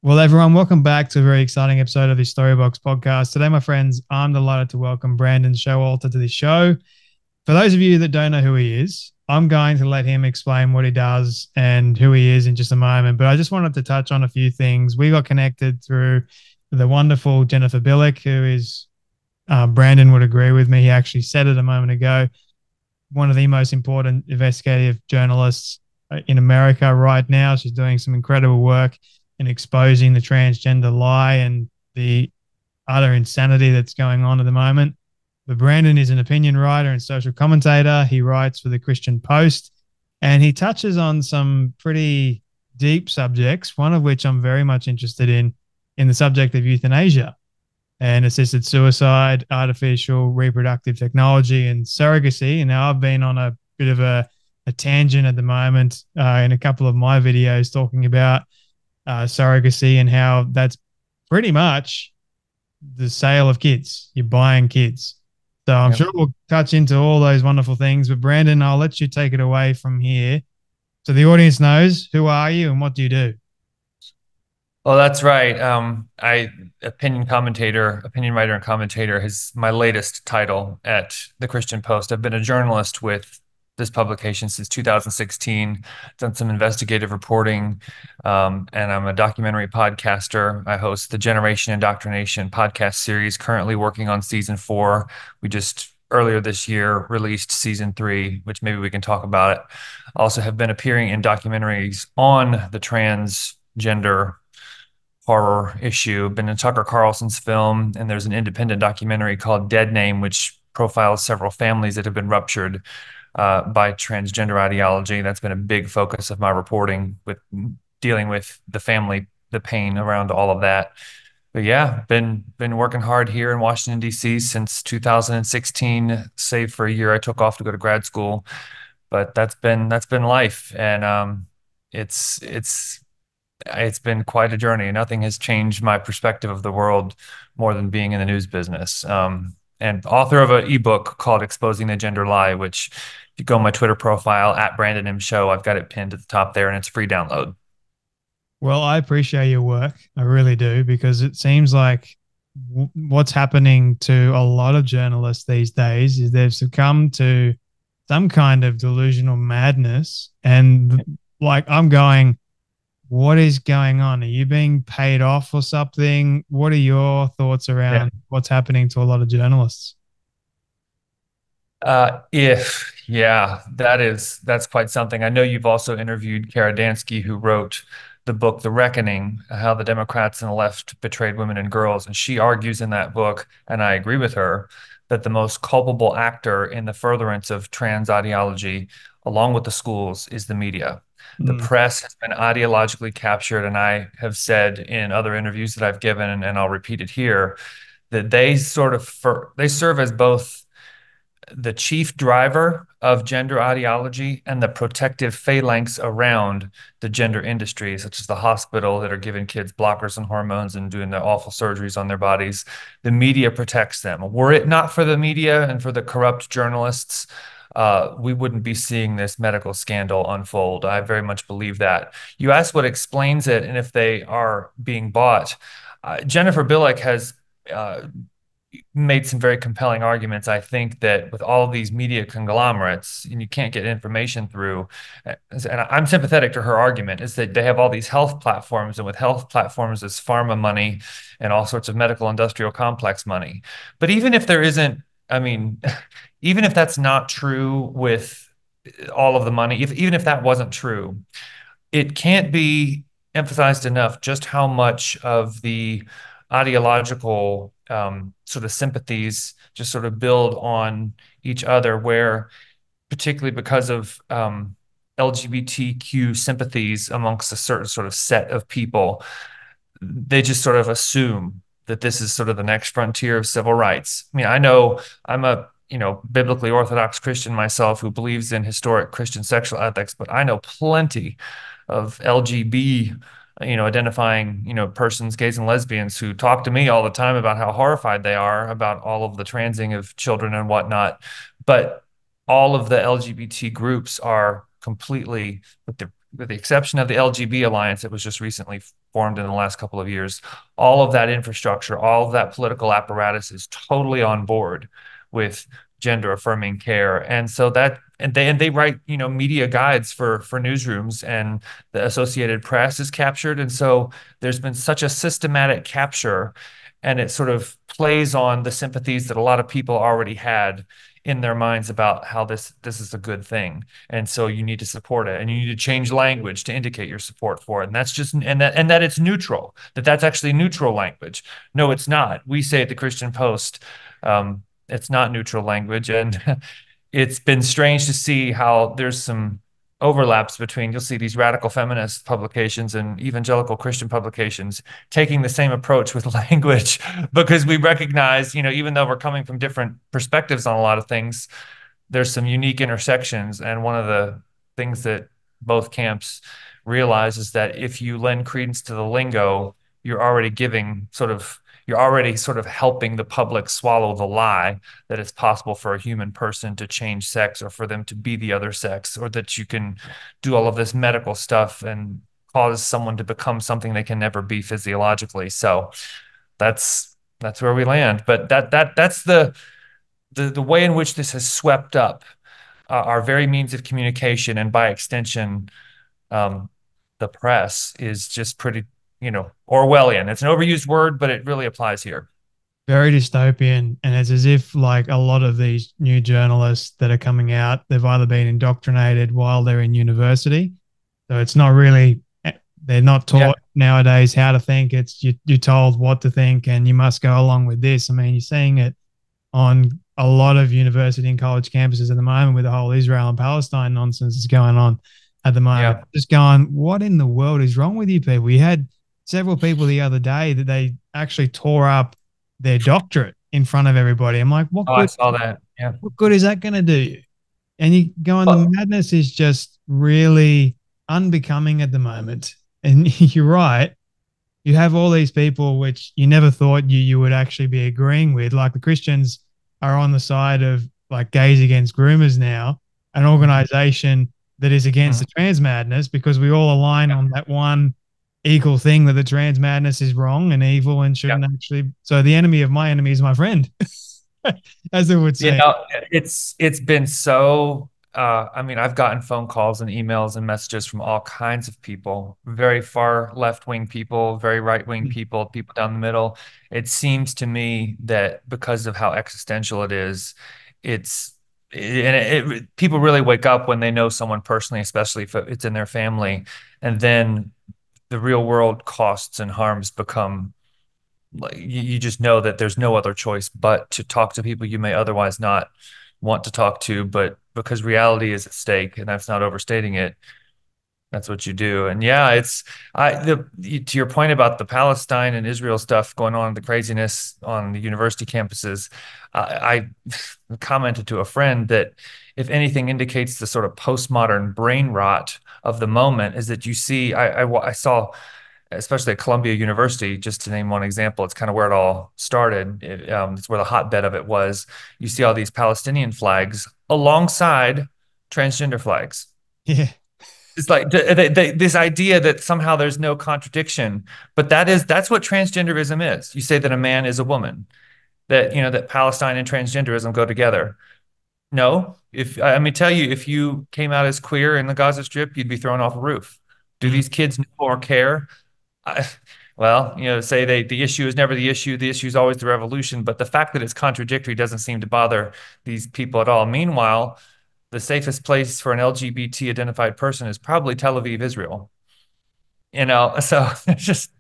Well, everyone, welcome back to a very exciting episode of the Storybox podcast. Today, my friends, I'm delighted to welcome Brandon Showalter to the show. For those of you that don't know who he is, I'm going to let him explain what he does and who he is in just a moment. But I just wanted to touch on a few things. We got connected through the wonderful Jennifer Billick, who is, Brandon would agree with me. He actually said it a moment ago, one of the most important investigative journalists in America right now. She's doing some incredible work in exposing the transgender lie and the utter insanity that's going on at the moment. But Brandon is an opinion writer and social commentator. He writes for the Christian Post and he touches on some pretty deep subjects, one of which I'm very much interested in the subject of euthanasia and assisted suicide, artificial reproductive technology, and surrogacy. And now I've been on a bit of a tangent at the moment in a couple of my videos talking about surrogacy and how that's pretty much the sale of kids. You're buying kids. So I'm Yep. sure we'll touch into all those wonderful things. But Brandon, I'll let you take it away from here. So the audience knows, who are you and what do you do? Well, that's right. Opinion writer and commentator is my latest title at the Christian Post. I've been a journalist with this publication since 2016, done some investigative reporting, and I'm a documentary podcaster. I host the Generation Indoctrination podcast series, currently working on season 4. We just earlier this year released season 3, which maybe we can talk about it. I also have been appearing in documentaries on the transgender horror issue. Been in Tucker Carlson's film, and there's an independent documentary called Dead Name, which profiles several families that have been ruptured by transgender ideology. That's been a big focus of my reporting, with dealing with the family, the pain around all of that. But yeah, been working hard here in Washington, D.C. since 2016, save for a year I took off to go to grad school. But that's been life, and it's been quite a journey. Nothing has changed my perspective of the world more than being in the news business. And author of an ebook called Exposing the Gender Lie, which if you go on my Twitter profile at Brandon M. Show, I've got it pinned at the top there and it's a free download. Well, I appreciate your work. I really do, because it seems like what's happening to a lot of journalists these days is they've succumbed to some kind of delusional madness. And like, I'm going, what is going on? Are you being paid off or something? What are your thoughts Yeah. around what's happening to a lot of journalists? Yeah, that's quite something. I know you've also interviewed Kara Dansky, who wrote the book The Reckoning, How the Democrats and the Left Betrayed Women and Girls. And she argues in that book, and I agree with her, that the most culpable actor in the furtherance of trans ideology, along with the schools, is the media. The Mm. press has been ideologically captured, and I have said in other interviews that I've given, and I'll repeat it here, that they serve as both the chief driver of gender ideology and the protective phalanx around the gender industry, such as the hospital that are giving kids blockers and hormones and doing the awful surgeries on their bodies. The media protects them. Were it not for the media and for the corrupt journalists, we wouldn't be seeing this medical scandal unfold. I very much believe that. You asked what explains it and if they are being bought. Jennifer Billick has made some very compelling arguments. I think that with all of these media conglomerates, and you can't get information through, and I'm sympathetic to her argument, is that they have all these health platforms, and with health platforms is pharma money and all sorts of medical industrial complex money. But even if there isn't, I mean, even if that's not true with all of the money, even if that wasn't true, it can't be emphasized enough just how much of the ideological sort of sympathies just sort of build on each other, where particularly because of LGBTQ sympathies amongst a certain sort of set of people, they just sort of assume that this is sort of the next frontier of civil rights. I mean, I know I'm a biblically orthodox Christian myself who believes in historic Christian sexual ethics, but I know plenty of LGB, identifying, persons, gays and lesbians, who talk to me all the time about how horrified they are about all of the transing of children and whatnot. But all of the LGBT groups are completely, with the exception of the LGB Alliance that was just recently formed in the last couple of years, all of that infrastructure, all of that political apparatus is totally on board with gender affirming care. And so that and they write, media guides for newsrooms, and the Associated Press is captured. And so there's been such a systematic capture, and it sort of plays on the sympathies that a lot of people already had in their minds about how this is a good thing. And so you need to support it, and you need to change language to indicate your support for it. And that's just and that it's neutral, that's actually neutral language. No, it's not. We say at the Christian Post, it's not neutral language. And it's been strange to see how there's some overlaps between, you'll see these radical feminist publications and evangelical Christian publications taking the same approach with language, because we recognize, even though we're coming from different perspectives on a lot of things, there's some unique intersections. And one of the things that both camps realize is that if you lend credence to the lingo, you're already sort of helping the public swallow the lie that it's possible for a human person to change sex, or for them to be the other sex, or that you can do all of this medical stuff and cause someone to become something they can never be physiologically. So that's where we land. But that's the way in which this has swept up our very means of communication, and by extension, um, the press, is just pretty, Orwellian. It's an overused word, but it really applies here. Very dystopian. And it's as if, like, a lot of these new journalists that are coming out, they've either been indoctrinated while they're in university. So it's not really, they're not taught nowadays how to think. It's you're told what to think, and you must go along with this. I mean, you're seeing it on a lot of university and college campuses at the moment with the whole Israel and Palestine nonsense that's going on at the moment. Yeah. Just going, what in the world is wrong with you people? We had several people the other day that they actually tore up their doctorate in front of everybody. I'm like, Oh, I saw that. Yeah. what good is that going to do you? And you go on, the Well, madness is just really unbecoming at the moment. And you're right. You have all these people which you never thought you would actually be agreeing with. Like, the Christians are on the side of, like, Gays Against Groomers now, an organization that is against the trans madness, because we all align on that one equal thing, that the trans madness is wrong and evil and shouldn't actually. So the enemy of my enemy is my friend, as they would say. it's been so. I mean, I've gotten phone calls and emails and messages from all kinds of people, very far left-wing people, very right-wing people, people down the middle. It seems to me that because of how existential it is, people really wake up when they know someone personally, especially if it's in their family, and then the real world costs and harms become, like, you just know that there's no other choice but to talk to people you may otherwise not want to talk to, but because reality is at stake, and that's not overstating it, that's what you do. And yeah, to your point about the Palestine and Israel stuff going on, the craziness on the university campuses, I commented to a friend that if anything indicates the sort of postmodern brain rot of the moment, is that you see, I saw, especially at Columbia University, just to name one example, it's kind of where it all started. It's where the hotbed of it was. You see all these Palestinian flags alongside transgender flags. Yeah. It's like this idea that somehow there's no contradiction, but that's what transgenderism is. You say that a man is a woman, that Palestine and transgenderism go together. No, if I mean tell you, if you came out as queer in the Gaza Strip, you'd be thrown off a roof. Do these kids know or care? I, well, say the issue is never the issue. The issue is always the revolution. But the fact that it's contradictory doesn't seem to bother these people at all. Meanwhile, the safest place for an LGBT identified person is probably Tel Aviv, Israel. So it's just,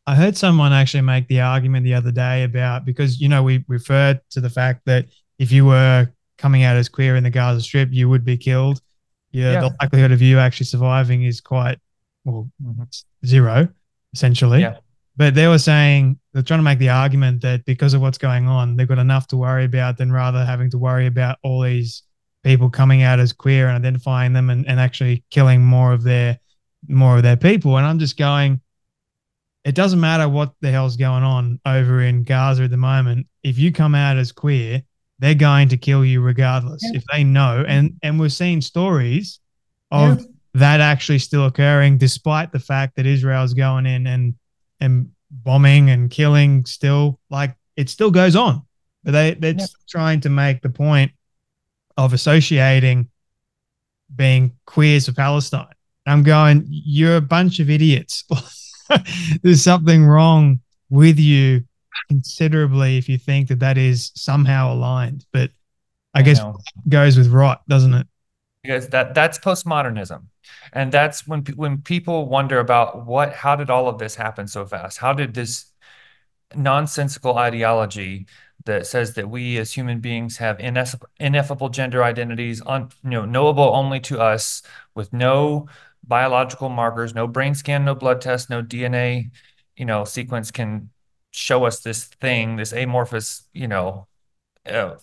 I heard someone actually make the argument the other day about, because, we referred to the fact that if you were coming out as queer in the Gaza Strip, you would be killed. Yeah, the likelihood of you actually surviving is quite, well, zero, essentially. Yeah. But they were saying, they're trying to make the argument that because of what's going on, they've got enough to worry about than rather having to worry about all these people coming out as queer and identifying them and actually killing more of their people. And I'm just going, it doesn't matter what the hell's going on over in Gaza at the moment. If you come out as queer, they're going to kill you regardless, if they know. And we're seeing stories of that actually still occurring, despite the fact that Israel's going in and bombing and killing still, like it still goes on. But they're Yeah, trying to make the point of associating being queers for Palestine. I'm going, you're a bunch of idiots. There's something wrong with you considerably if you think that that is somehow aligned. But I I guess know. goes with right, doesn't it? Because that's postmodernism. And that's when people wonder about how did all of this happen so fast? How did this nonsensical ideology that says that we as human beings have ineffable gender identities, knowable only to us, with no biological markers, no brain scan, no blood test, no DNA, sequence can show us this thing, this amorphous, uh,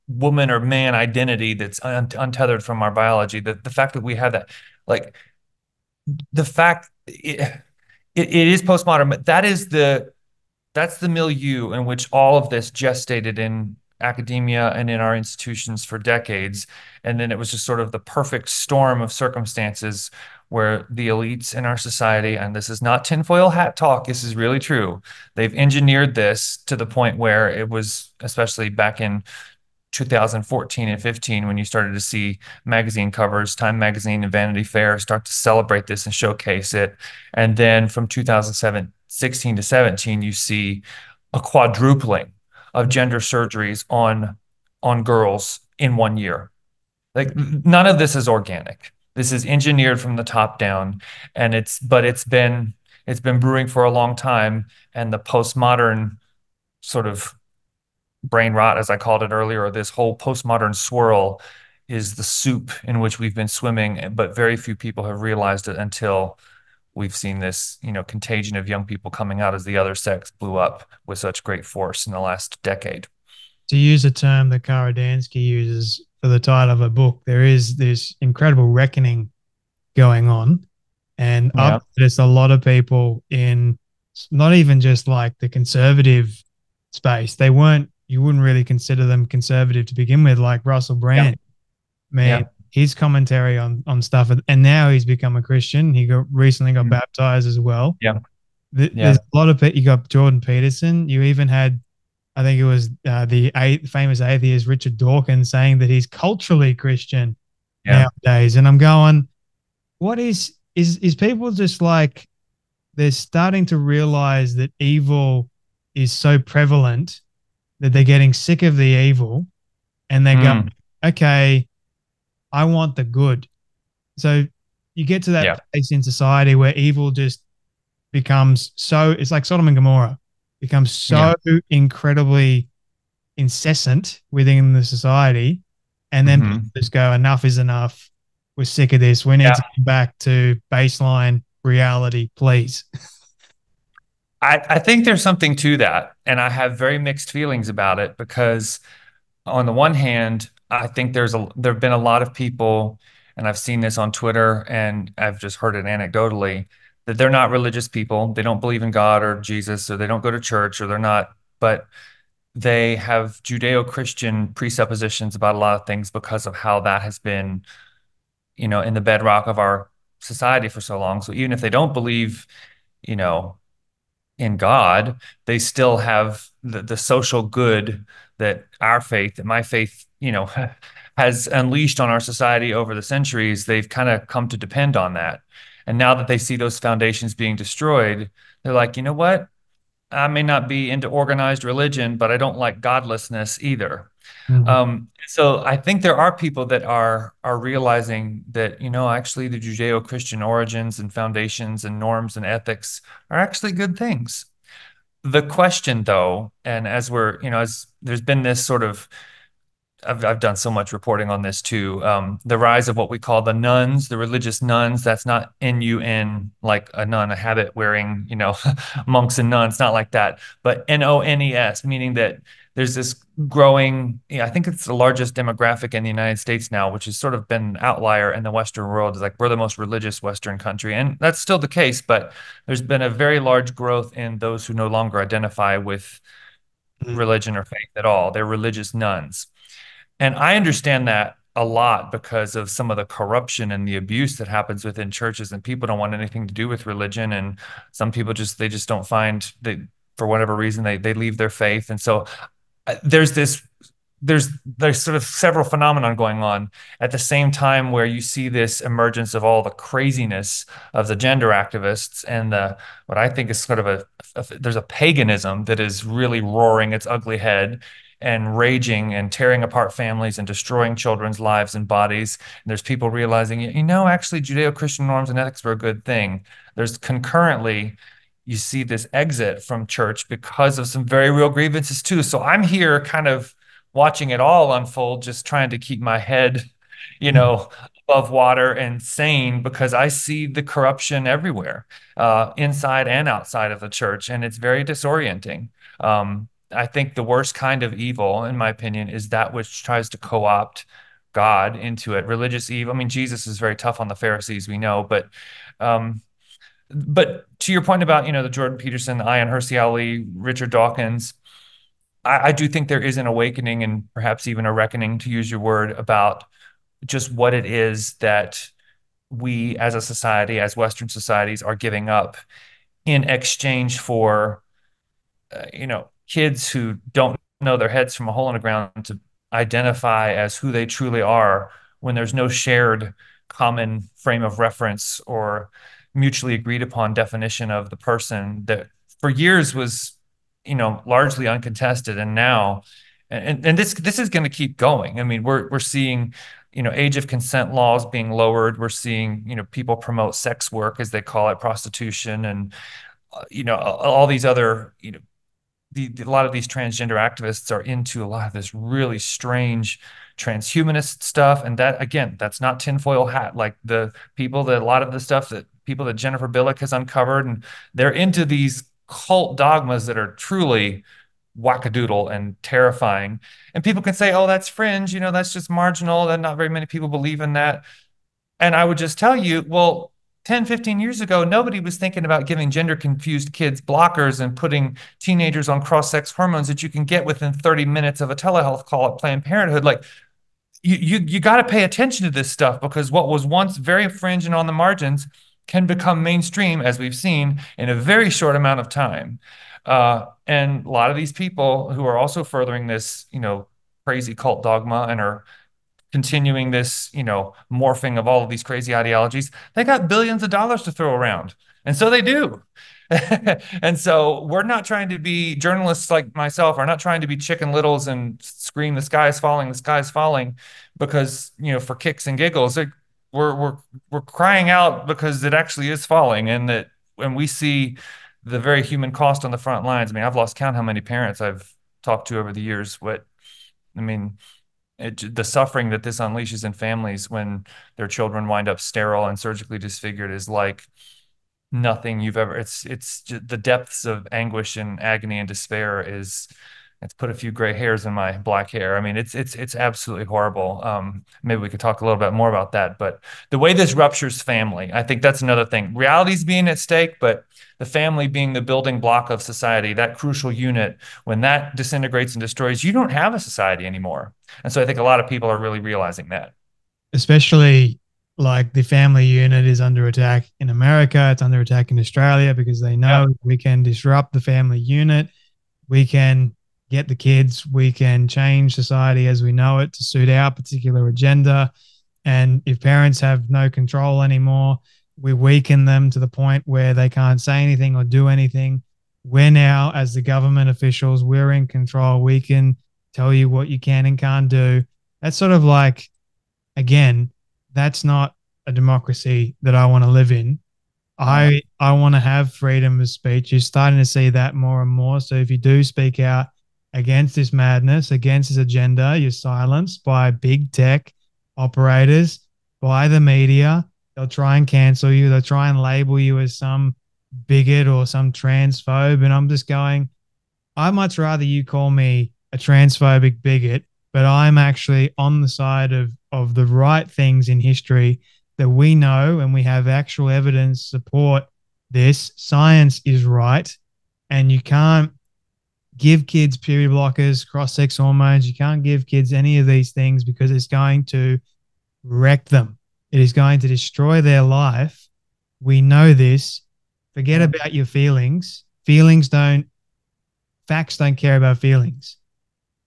woman or man identity that's untethered from our biology. The fact that we have that, like the fact it is postmodern, but that's the milieu in which all of this gestated in academia and in our institutions for decades. And then it was just sort of the perfect storm of circumstances where the elites in our society, and this is not tinfoil hat talk, this is really true. They've engineered this to the point where it was, especially back in 2014 and 15, when you started to see magazine covers, Time Magazine and Vanity Fair start to celebrate this and showcase it. And then from 2016 to 17, you see a quadrupling of gender surgeries on girls in 1 year. Like none of this is organic. This is engineered from the top down, and it's been brewing for a long time. And the postmodern sort of brain rot, as I called it earlier, or this whole postmodern swirl is the soup in which we've been swimming, but very few people have realized it until we've seen this, contagion of young people coming out as the other sex blew up with such great force in the last decade. To use a term that Kara Dansky uses for the title of a book, there is this incredible reckoning going on. And I've Yeah. noticed a lot of people in not even just like the conservative space, you wouldn't really consider them conservative to begin with, like Russell Yeah. Brand. I mean, Yeah. his commentary on stuff, and now he's become a Christian. He recently got Mm. baptized as well. Yeah. There's Yeah. a lot of people. You got Jordan Peterson. You even had, I think it was famous atheist Richard Dawkins saying that he's culturally Christian Yeah. nowadays. And I'm going, what is people just like they're starting to realize that evil is so prevalent that they're getting sick of the evil and they go, Mm. okay, I want the good. So you get to that Yeah. place in society where evil just becomes so, it's like Sodom and Gomorrah, becomes Yeah. so incredibly incessant within the society. And then people Hmm. just go, enough is enough. We're sick of this. We need Yeah. to get back to baseline reality, please. I think there's something to that. And I have very mixed feelings about it because on the one hand, I think there have been a lot of people, and I've seen this on Twitter and I've just heard it anecdotally, that they're not religious people. They don't believe in God or Jesus, or they don't go to church, or they're not, but they have Judeo-Christian presuppositions about a lot of things because of how that has been, in the bedrock of our society for so long. So even if they don't believe, you know, in God, they still have the social good that that my faith, has unleashed on our society over the centuries. They've kind of come to depend on that. And now that they see those foundations being destroyed, they're like, you know what? I may not be into organized religion, but I don't like godlessness either. Mhm. So I think there are people that are realizing that, actually the Judeo-Christian origins and foundations and norms and ethics are actually good things. The question, though, and as there's been this sort of, I've done so much reporting on this too. The rise of what we call the nuns, the religious nuns. That's not N-U-N, like a nun, a habit wearing, monks and nuns, not like that, but N-O-N-E-S, meaning that there's this growing, I think it's the largest demographic in the United States now, which has sort of been an outlier in the Western world. Is like we're the most religious Western country, and that's still the case, but there's been a very large growth in those who no longer identify with Mhm. religion or faith at all. They're religious nuns. And I understand that. a lot because of some of the corruption and the abuse that happens within churches, and people don't want anything to do with religion. And some people just don't find they, for whatever reason, they leave their faith. And so there's this there's sort of several phenomenon going on at the same time, where you see this emergence of all the craziness of the gender activists and the what I think is sort of there's a paganism that is really roaring its ugly head and raging and tearing apart families and destroying children's lives and bodies. And there's people realizing, actually Judeo-Christian norms and ethics were a good thing. There's concurrently you see this exit from church because of some very real grievances too. So I'm here kind of watching it all unfold, just trying to keep my head, above water and sane, because I see the corruption everywhere, inside and outside of the church, and it's very disorienting. I think the worst kind of evil, in my opinion, is that which tries to co-opt God into it. Religious evil. I mean, Jesus is very tough on the Pharisees, we know, but to your point about, the Jordan Peterson, Ayaan Hirsi Ali, Richard Dawkins, I do think there is an awakening and perhaps even a reckoning, to use your word, about just what it is that we as a society, as Western societies, are giving up in exchange for, kids who don't know their heads from a hole in the ground to identify as who they truly are, when there's no shared common frame of reference or mutually agreed upon definition of the person that for years was, largely uncontested. And now, and this is going to keep going. I mean, we're seeing, age of consent laws being lowered. We're seeing, people promote sex work, as they call it, prostitution, and all these other, a lot of these transgender activists are into a lot of this really strange transhumanist stuff. And that, again, that's not tinfoil hat. Like the people that a lot of the stuff that people that Jennifer Billick has uncovered, and they're into these cult dogmas that are truly wackadoodle and terrifying. And people can say, oh, that's fringe, that's just marginal, that not very many people believe in that. And I would just tell you, well, 10, 15 years ago, nobody was thinking about giving gender confused kids blockers and putting teenagers on cross-sex hormones that you can get within 30 minutes of a telehealth call at Planned Parenthood. Like, you got to pay attention to this stuff, because what was once very fringe and on the margins can become mainstream, as we've seen, in a very short amount of time. And a lot of these people who are also furthering this, crazy cult dogma and are continuing this, morphing of all of these crazy ideologies, they got billions of dollars to throw around. And so they do. And so we're not trying to be, journalists like myself are not trying to be Chicken Littles and scream, the sky is falling, the sky is falling, because, for kicks and giggles. Like, we're crying out because it actually is falling, and that when we see the very human cost on the front lines. I mean, I've lost count how many parents I've talked to over the years. I mean, the suffering that this unleashes in families when their children wind up sterile and surgically disfigured is like nothing you've ever. It's just the depths of anguish and agony and despair is. It's put a few gray hairs in my black hair. I mean, it's absolutely horrible. Maybe we could talk a little bit more about that. But the way this ruptures family, I think that's another thing. Reality's being at stake, but the family being the building block of society, that crucial unit, when that disintegrates and destroys, you don't have a society anymore. And so I think a lot of people are really realizing that. Especially like the family unit is under attack in America. It's under attack in Australia because they know we can disrupt the family unit. We can get the kids. We can change society as we know it to suit our particular agenda. And if parents have no control anymore, we weaken them to the point where they can't say anything or do anything. We're now, as the government officials, we're in control. We can tell you what you can and can't do. That's sort of like, again, that's not a democracy that I want to live in. I want to have freedom of speech. You're starting to see that more and more. So if you do speak out against this madness, against this agenda, you're silenced by big tech operators, by the media. They'll try and cancel you. They'll try and label you as some bigot or some transphobe. And I'm just going, I'd much rather you call me a transphobic bigot, but I'm actually on the side of the right things in history that we know, and we have actual evidence support this. Science is right, and you can't give kids period blockers, cross-sex hormones. You can't give kids any of these things because it's going to wreck them. It is going to destroy their life. We know this. Forget Yeah. about your feelings. Feelings don't, facts don't care about feelings.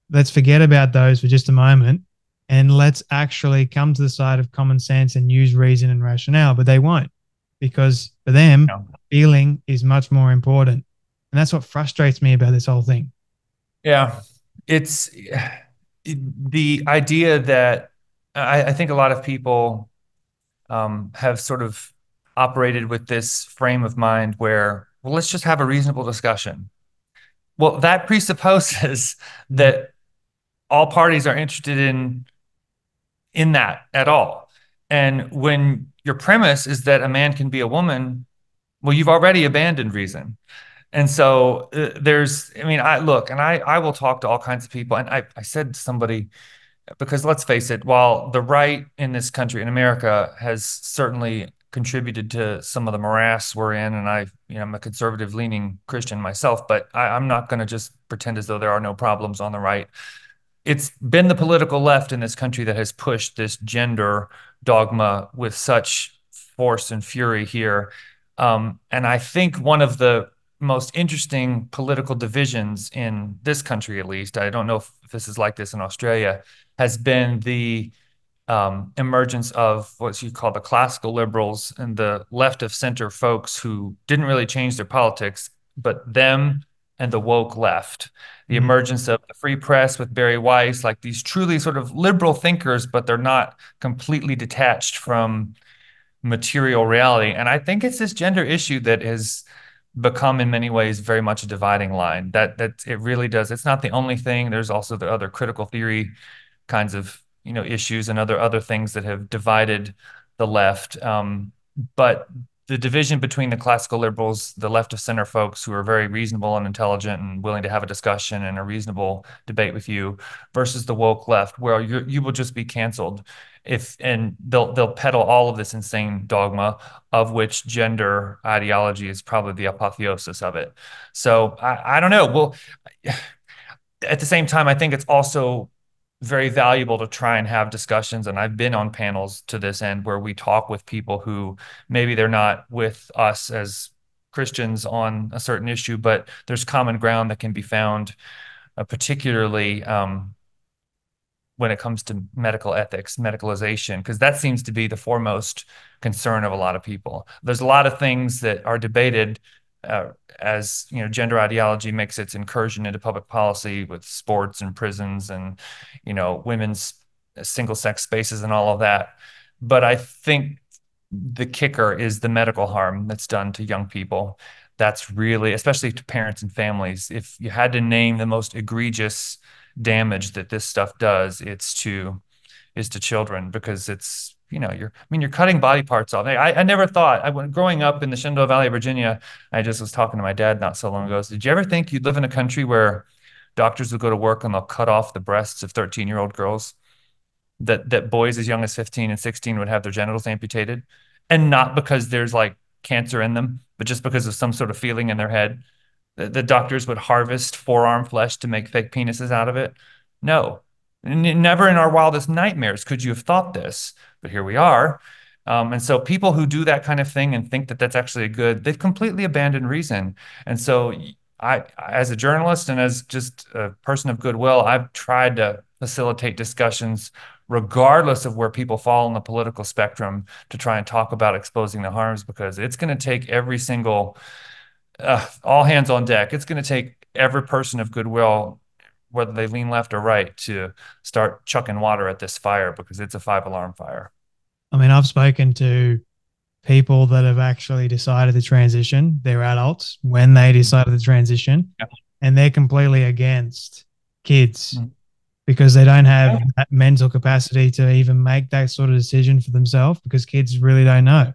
Let's forget about those for just a moment and let's actually come to the side of common sense and use reason and rationale. But they won't, because for them, Yeah. feeling is much more important. And that's what frustrates me about this whole thing. Yeah. It's the idea that I think a lot of people have sort of operated with this frame of mind where, well, let's just have a reasonable discussion. Well, that presupposes Mm. that all parties are interested in that at all. And when your premise is that a man can be a woman, well, you've already abandoned reason. And so there's, I mean, I look, and I will talk to all kinds of people. And I said to somebody, because let's face it, while the right in this country, in America, has certainly contributed to some of the morass we're in, and I'm a conservative leaning Christian myself, but I'm not going to just pretend as though there are no problems on the right. It's been the political left in this country that has pushed this gender dogma with such force and fury here. And I think one of the most interesting political divisions in this country, at least, I don't know if this is like this in Australia, has been the emergence of what you call the classical liberals and the left of center folks who didn't really change their politics, but them and the woke left. The Mm. emergence of the free press with Barry Weiss, like these truly sort of liberal thinkers, but they're not completely detached from material reality. And I think it's this gender issue that has become in many ways very much a dividing line. That it really does. It's not the only thing. There's also the other critical theory kinds of issues and other things that have divided the left. But the division between the classical liberals, the left of center folks who are very reasonable and intelligent and willing to have a discussion and a reasonable debate with you, versus the woke left, where you will just be canceled if and they'll peddle all of this insane dogma of which gender ideology is probably the apotheosis of it. So I don't know. Well, at the same time, I think it's also very valuable to try and have discussions. And I've been on panels to this end where we talk with people who maybe they're not with us as Christians on a certain issue, but there's common ground that can be found, particularly when it comes to medical ethics, medicalization, because that seems to be the foremost concern of a lot of people. There's a lot of things that are debated as gender ideology makes its incursion into public policy with sports and prisons and women's single-sex spaces and all of that. But I think the kicker is the medical harm that's done to young people. That's really, especially to parents and families. If you had to name the most egregious damage that this stuff does, is to children, because it's you're cutting body parts off. I never thought growing up in the Shenandoah Valley of Virginia, I just was talking to my dad not so long ago. So, did you ever think you'd live in a country where doctors would go to work and they'll cut off the breasts of 13-year-old girls? That boys as young as 15 and 16 would have their genitals amputated, and not because there's like cancer in them, but just because of some sort of feeling in their head. The doctors would harvest forearm flesh to make fake penises out of it. No, never in our wildest nightmares could you have thought this, but here we are. And so people who do that kind of thing and think that that's actually a good, they've completely abandoned reason. And so as a journalist and as just a person of goodwill, I've tried to facilitate discussions regardless of where people fall on the political spectrum to try and talk about exposing the harms, because it's going to take every single all hands on deck. It's going to take every person of goodwill, whether they lean left or right, to start chucking water at this fire, because it's a 5 alarm fire. I mean, I've spoken to people that have actually decided to transition. They're adults when they decided to transition, Yeah. and they're completely against kids Mhm. because they don't have that mental capacity to even make that sort of decision for themselves, because kids really don't know.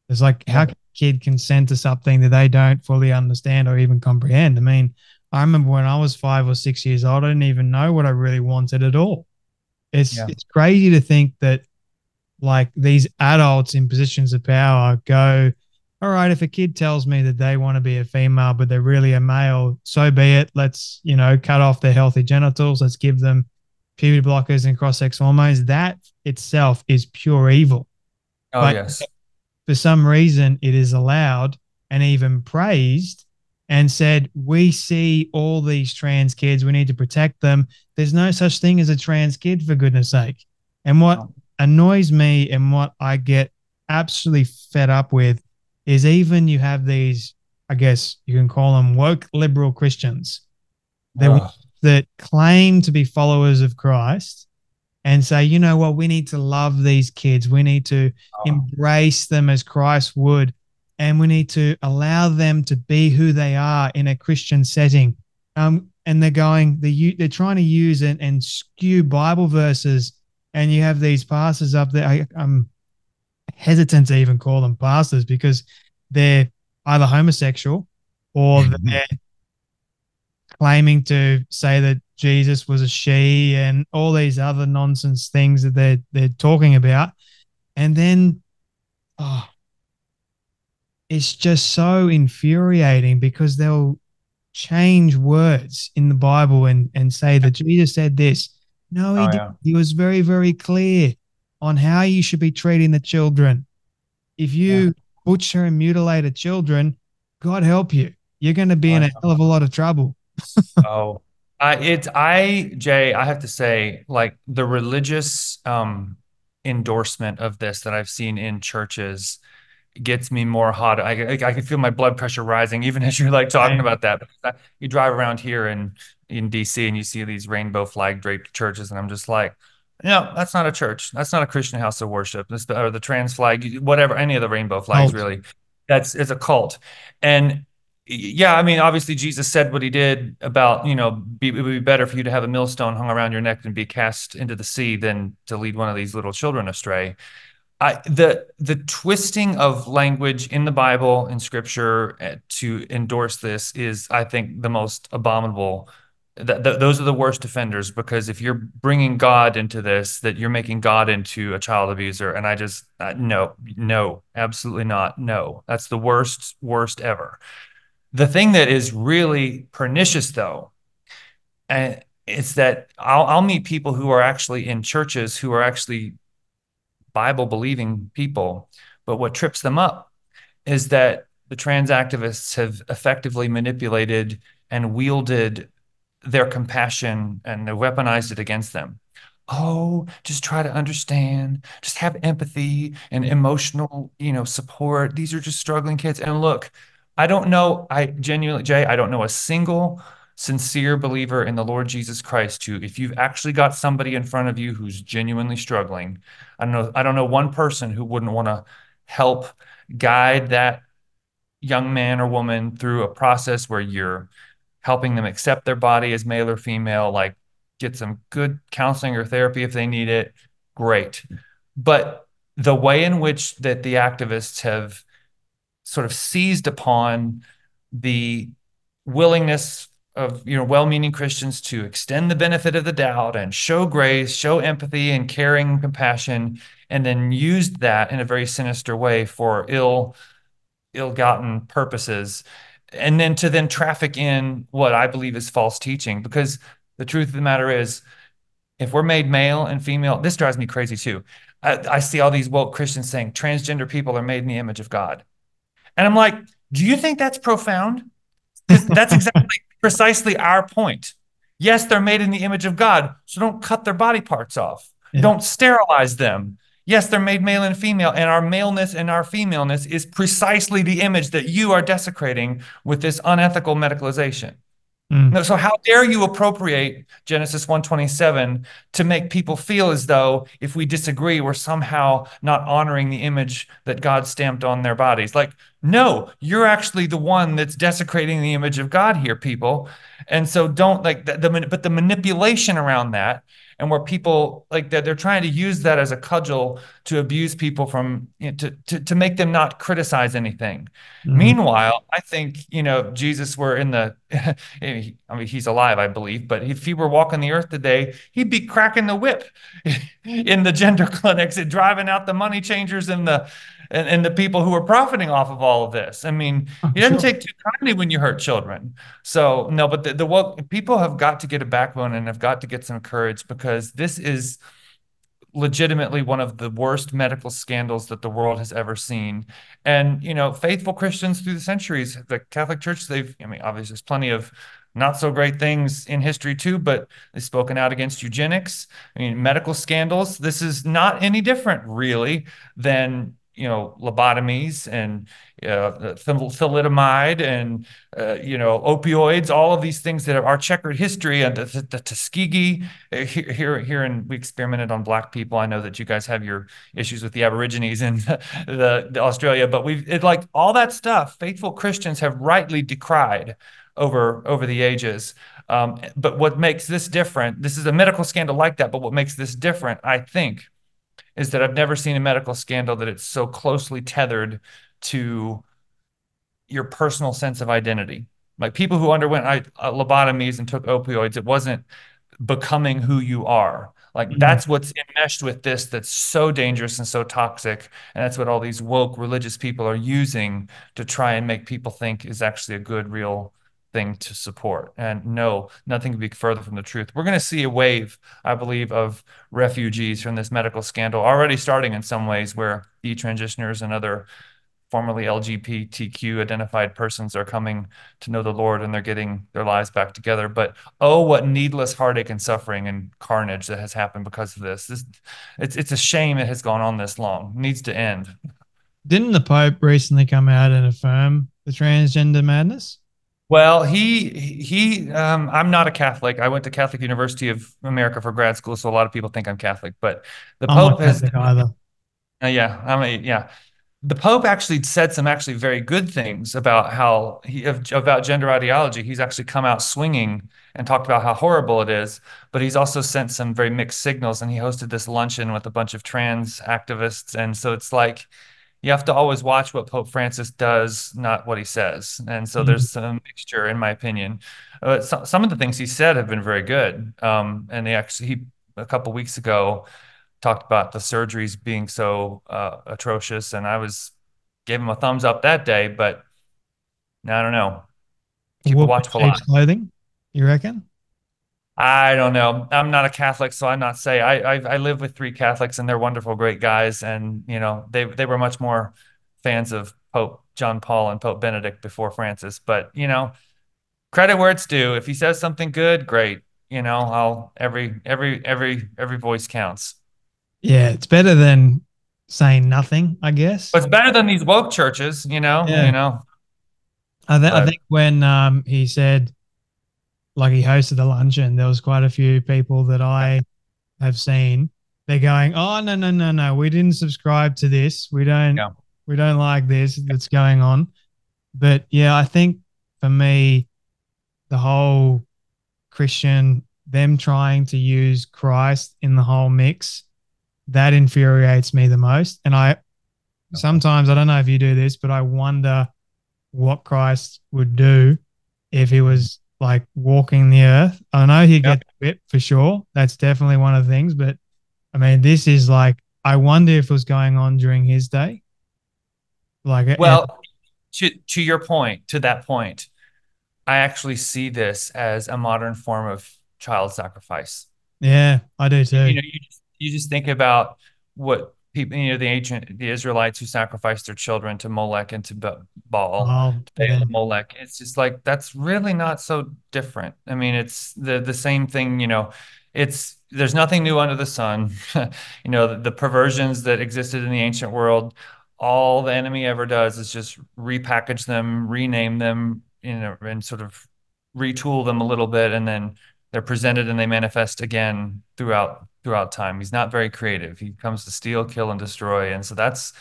It's like, Yeah. how can a kid consent to something that they don't fully understand or even comprehend? I mean, I remember when I was 5 or 6 years old, I didn't even know what I really wanted at all. Yeah. It's crazy to think that like these adults in positions of power go all right, if a kid tells me that they want to be a female, but they're really a male, so be it. Let's, cut off their healthy genitals. Let's give them puberty blockers and cross sex hormones. That itself is pure evil. Oh, But yes. for some reason, it is allowed and even praised and said, we see all these trans kids. We need to protect them. There's no such thing as a trans kid, for goodness sake. And what Oh, annoys me and what I get absolutely fed up with is even you have these, I guess you can call them woke liberal Christians that, ugh. that claim to be followers of Christ and say, you know what, we need to love these kids. We need to Oh, embrace them as Christ would. And we need to allow them to be who they are in a Christian setting. And they're trying to use and skew Bible verses. And you have these pastors up there. I'm hesitant to even call them pastors because they're either homosexual or they're claiming to say that Jesus was a she and all these other nonsense things that they're talking about. And then oh, it's just so infuriating because they'll change words in the Bible and say that Jesus said this. No, he oh did. yeah. He was very, very clear on how you should be treating the children. If Yeah. you butcher and mutilate children, God help you. You're going to be I in a hell know. of a lot of trouble. Oh, Jay, I have to say, like the religious endorsement of this that I've seen in churches gets me more hot. I can feel my blood pressure rising even as you're like talking Same. about that. You drive around here in DC and you see these rainbow flag draped churches, and I'm just like, no, that's not a church. That's not a Christian house of worship. This or the trans flag, whatever, any of the rainbow flags Cult. really. That's it's a cult. And yeah, I mean, obviously Jesus said what he did about, it would be better for you to have a millstone hung around your neck and be cast into the sea than to lead one of these little children astray. The twisting of language in the Bible and Scripture to endorse this is, I think, the most abominable. Those are the worst offenders because if you're bringing God into this, that you're making God into a child abuser, and I just no, no, absolutely not, no. That's the worst ever. The thing that is really pernicious, though, and it's that I'll meet people who are actually in churches who are actually Bible believing people. But what trips them up is that the trans activists have effectively manipulated and wielded their compassion and they weaponized it against them. Oh, just try to understand, just have empathy and emotional, support. These are just struggling kids. And look, I don't know, I genuinely, Jay, I don't know a single sincere believer in the Lord Jesus Christ who, if you've actually got somebody in front of you who's genuinely struggling, I don't know one person who wouldn't want to help guide that young man or woman through a process where you're helping them accept their body as male or female, like get some good counseling or therapy if they need it. Great. But the way in which that the activists have sort of seized upon the willingness of well-meaning Christians to extend the benefit of the doubt and show grace, show empathy and caring and compassion, and then used that in a very sinister way for ill-gotten purposes, and then to then traffic in what I believe is false teaching. Because the truth of the matter is, if we're made male and female, this drives me crazy too. I see all these woke Christians saying transgender people are made in the image of God. And I'm like, do you think that's profound? Because that's exactly precisely our point. Yes, they're made in the image of God, so don't cut their body parts off. Yeah. Don't sterilize them. Yes, they're made male and female, and our maleness and our femaleness is precisely the image that you are desecrating with this unethical medicalization. Mm, No, so how dare you appropriate Genesis 1:27 to make people feel as though if we disagree, we're somehow not honoring the image that God stamped on their bodies? Like, no, you're actually the one that's desecrating the image of God here, people. And so don't like but the manipulation around that and where people like that they're trying to use that as a cudgel to abuse people from to make them not criticize anything. mm, Meanwhile, I think, Jesus were in the I mean, he's alive, I believe, but if he were walking the earth today, he'd be cracking the whip in the gender clinics and driving out the money changers and and the people who are profiting off of all of this. I mean, Oh, he for doesn't sure. take too kindly when you hurt children. So no, but the woke people have got to get a backbone and have got to get some courage because this is legitimately one of the worst medical scandals that the world has ever seen. And, faithful Christians through the centuries, the Catholic Church, I mean, obviously, there's plenty of not so great things in history too, but they've spoken out against eugenics. I mean, medical scandals. This is not any different, really, than, lobotomies and thalidomide and opioids, all of these things that are our checkered history, and the Tuskegee. Here, and we experimented on black people. I know that you guys have your issues with the Aborigines in the Australia, but like all that stuff. Faithful Christians have rightly decried over the ages. But what makes this different? This is a medical scandal like that, but what makes this different, I think, is that I've never seen a medical scandal that it's so closely tethered to your personal sense of identity. Like people who underwent lobotomies and took opioids, it wasn't becoming who you are. Like Mm. that's what's enmeshed with this that's so dangerous and so toxic. And that's what all these woke religious people are using to try and make people think is actually a good, real thing to support. And no, nothing could be further from the truth. We're going to see a wave, I believe, of refugees from this medical scandal already starting in some ways where detransitioners and other formerly LGBTQ identified persons are coming to know the Lord and they're getting their lives back together. But oh, what needless heartache and suffering and carnage that has happened because of this. It's a shame it has gone on this long. It needs to end. Didn't the Pope recently come out and affirm the transgender madness? Well, I'm not a Catholic. I went to Catholic University of America for grad school, so a lot of people think I'm Catholic. But the I'm not Pope has, Catholic either. yeah. The Pope actually said some actually very good things about about gender ideology. He's actually come out swinging and talked about how horrible it is, but he's also sent some very mixed signals. And he hosted this luncheon with a bunch of trans activists, and so it's like you have to always watch what Pope Francis does, not what he says. And so Mm. there's some mixture, in my opinion. Some of the things he said have been very good. And he a couple weeks ago talked about the surgeries being so atrocious, and I was gave him a thumbs up that day, but I don't know. Keep a Wolf in watchful sheep's eye. clothing, you reckon? I don't know. I'm not a Catholic, so I'm not say. I live with three Catholics, and they're wonderful, great guys, and they were much more fans of Pope John Paul and Pope Benedict before Francis. But credit where it's due. If he says something good, great. I'll every voice counts. Yeah, it's better than saying nothing, I guess. But it's better than these woke churches, you know, Yeah. you know. I But think when he said, like, he hosted the luncheon, there was quite a few people that yeah, I have seen. They're going, "Oh, no, no, no, no, we didn't subscribe to this. yeah. We don't like this that's going on." But yeah, I think for me, the whole Christian, them trying to use Christ in the whole mix, that infuriates me the most. And I Okay. sometimes, I don't know if you do this, but I wonder what Christ would do if he Mhm. was like walking the earth. I know he Yep. gets whipped for sure. That's definitely one of the things. But I mean, this is like, I wonder if it was going on during his day. Like, and Well, to your point, to that point, I actually see this as a modern form of child sacrifice. yeah, I do too. You just think about what people, the Israelites who sacrificed their children to Molech and to Baal, Oh, to Baal yeah. and Molech. It's just like that's really not so different. I mean, it's the same thing. There's nothing new under the sun. The perversions that existed in the ancient world. All the enemy ever does is just repackage them, rename them, and sort of retool them a little bit, and then they're presented and they manifest again throughout time. He's not very creative. He comes to steal, kill, and destroy. And so that's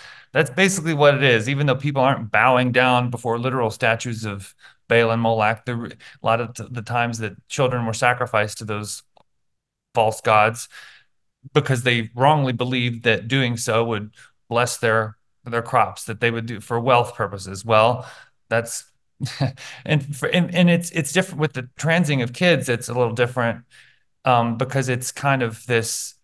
basically what it is. Even though people aren't bowing down before literal statues of Baal and Moloch, a lot of the times that children were sacrificed to those false gods because they wrongly believed that doing so would bless their crops, that they would do for wealth purposes. Well, that's and it's different with the transing of kids. It's a little different because it's kind of this.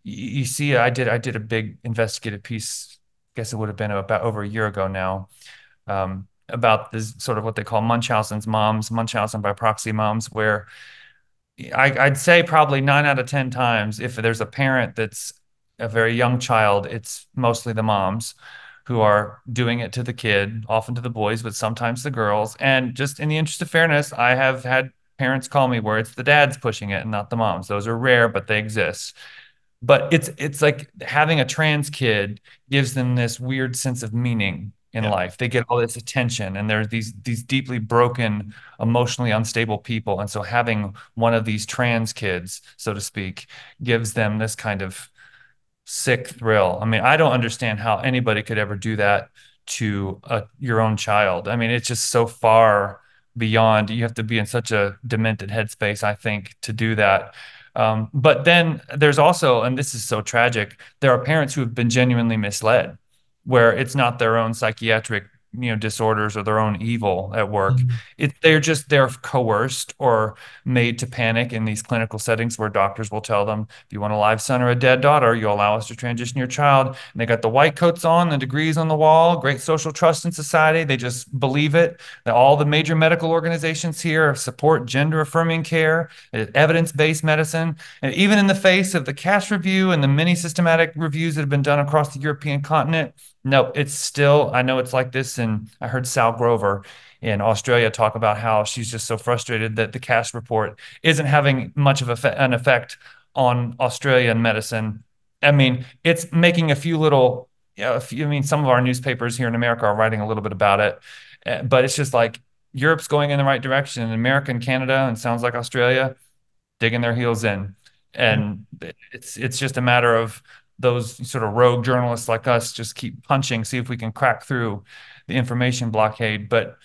You see, I did a big investigative piece guess it would have been about over a year ago now, about this sort of what they call Munchausen's moms, Munchausen by proxy moms, where I'd say probably 9 out of 10 times, if there's a parent that's a very young child, it's mostly the moms who are doing it to the kid, often to the boys, but sometimes the girls. And just in the interest of fairness, I have had parents call me where it's the dads pushing it and not the moms. Those are rare, but they exist. But it's like having a trans kid gives them this weird sense of meaning in Yeah. life. They get all this attention, and they're these deeply broken, emotionally unstable people. And so having one of these trans kids, so to speak, gives them this kind of sick thrill. I mean, I don't understand how anybody could ever do that to your own child. I mean, it's just so far beyond. You have to be in such a demented headspace, I think, to do that. But then there's also, and this is so tragic, there are parents who have been genuinely misled, where it's not their own psychiatric, disorders or their own evil at work. Mm. They're coerced or made to panic in these clinical settings where doctors will tell them, if you want a live son or a dead daughter, you allow us to transition your child. And they got the white coats on, the degrees on the wall, great social trust in society. They just believe it. That all the major medical organizations here support gender affirming care, evidence-based medicine. And even in the face of the CAS review and the many systematic reviews that have been done across the European continent, no, it's still, I know it's like this. And I heard Sal Grover in Australia talk about how she's just so frustrated that the CAS report isn't having much of an effect on Australian medicine. I mean, it's making a few little, I mean, some of our newspapers here in America are writing a little bit about it, but it's just like Europe's going in the right direction, and America and Canada, and sounds like Australia, digging their heels in. Yeah. And it's just a matter of those sort of rogue journalists like us just keep punching, see if we can crack through the information blockade. But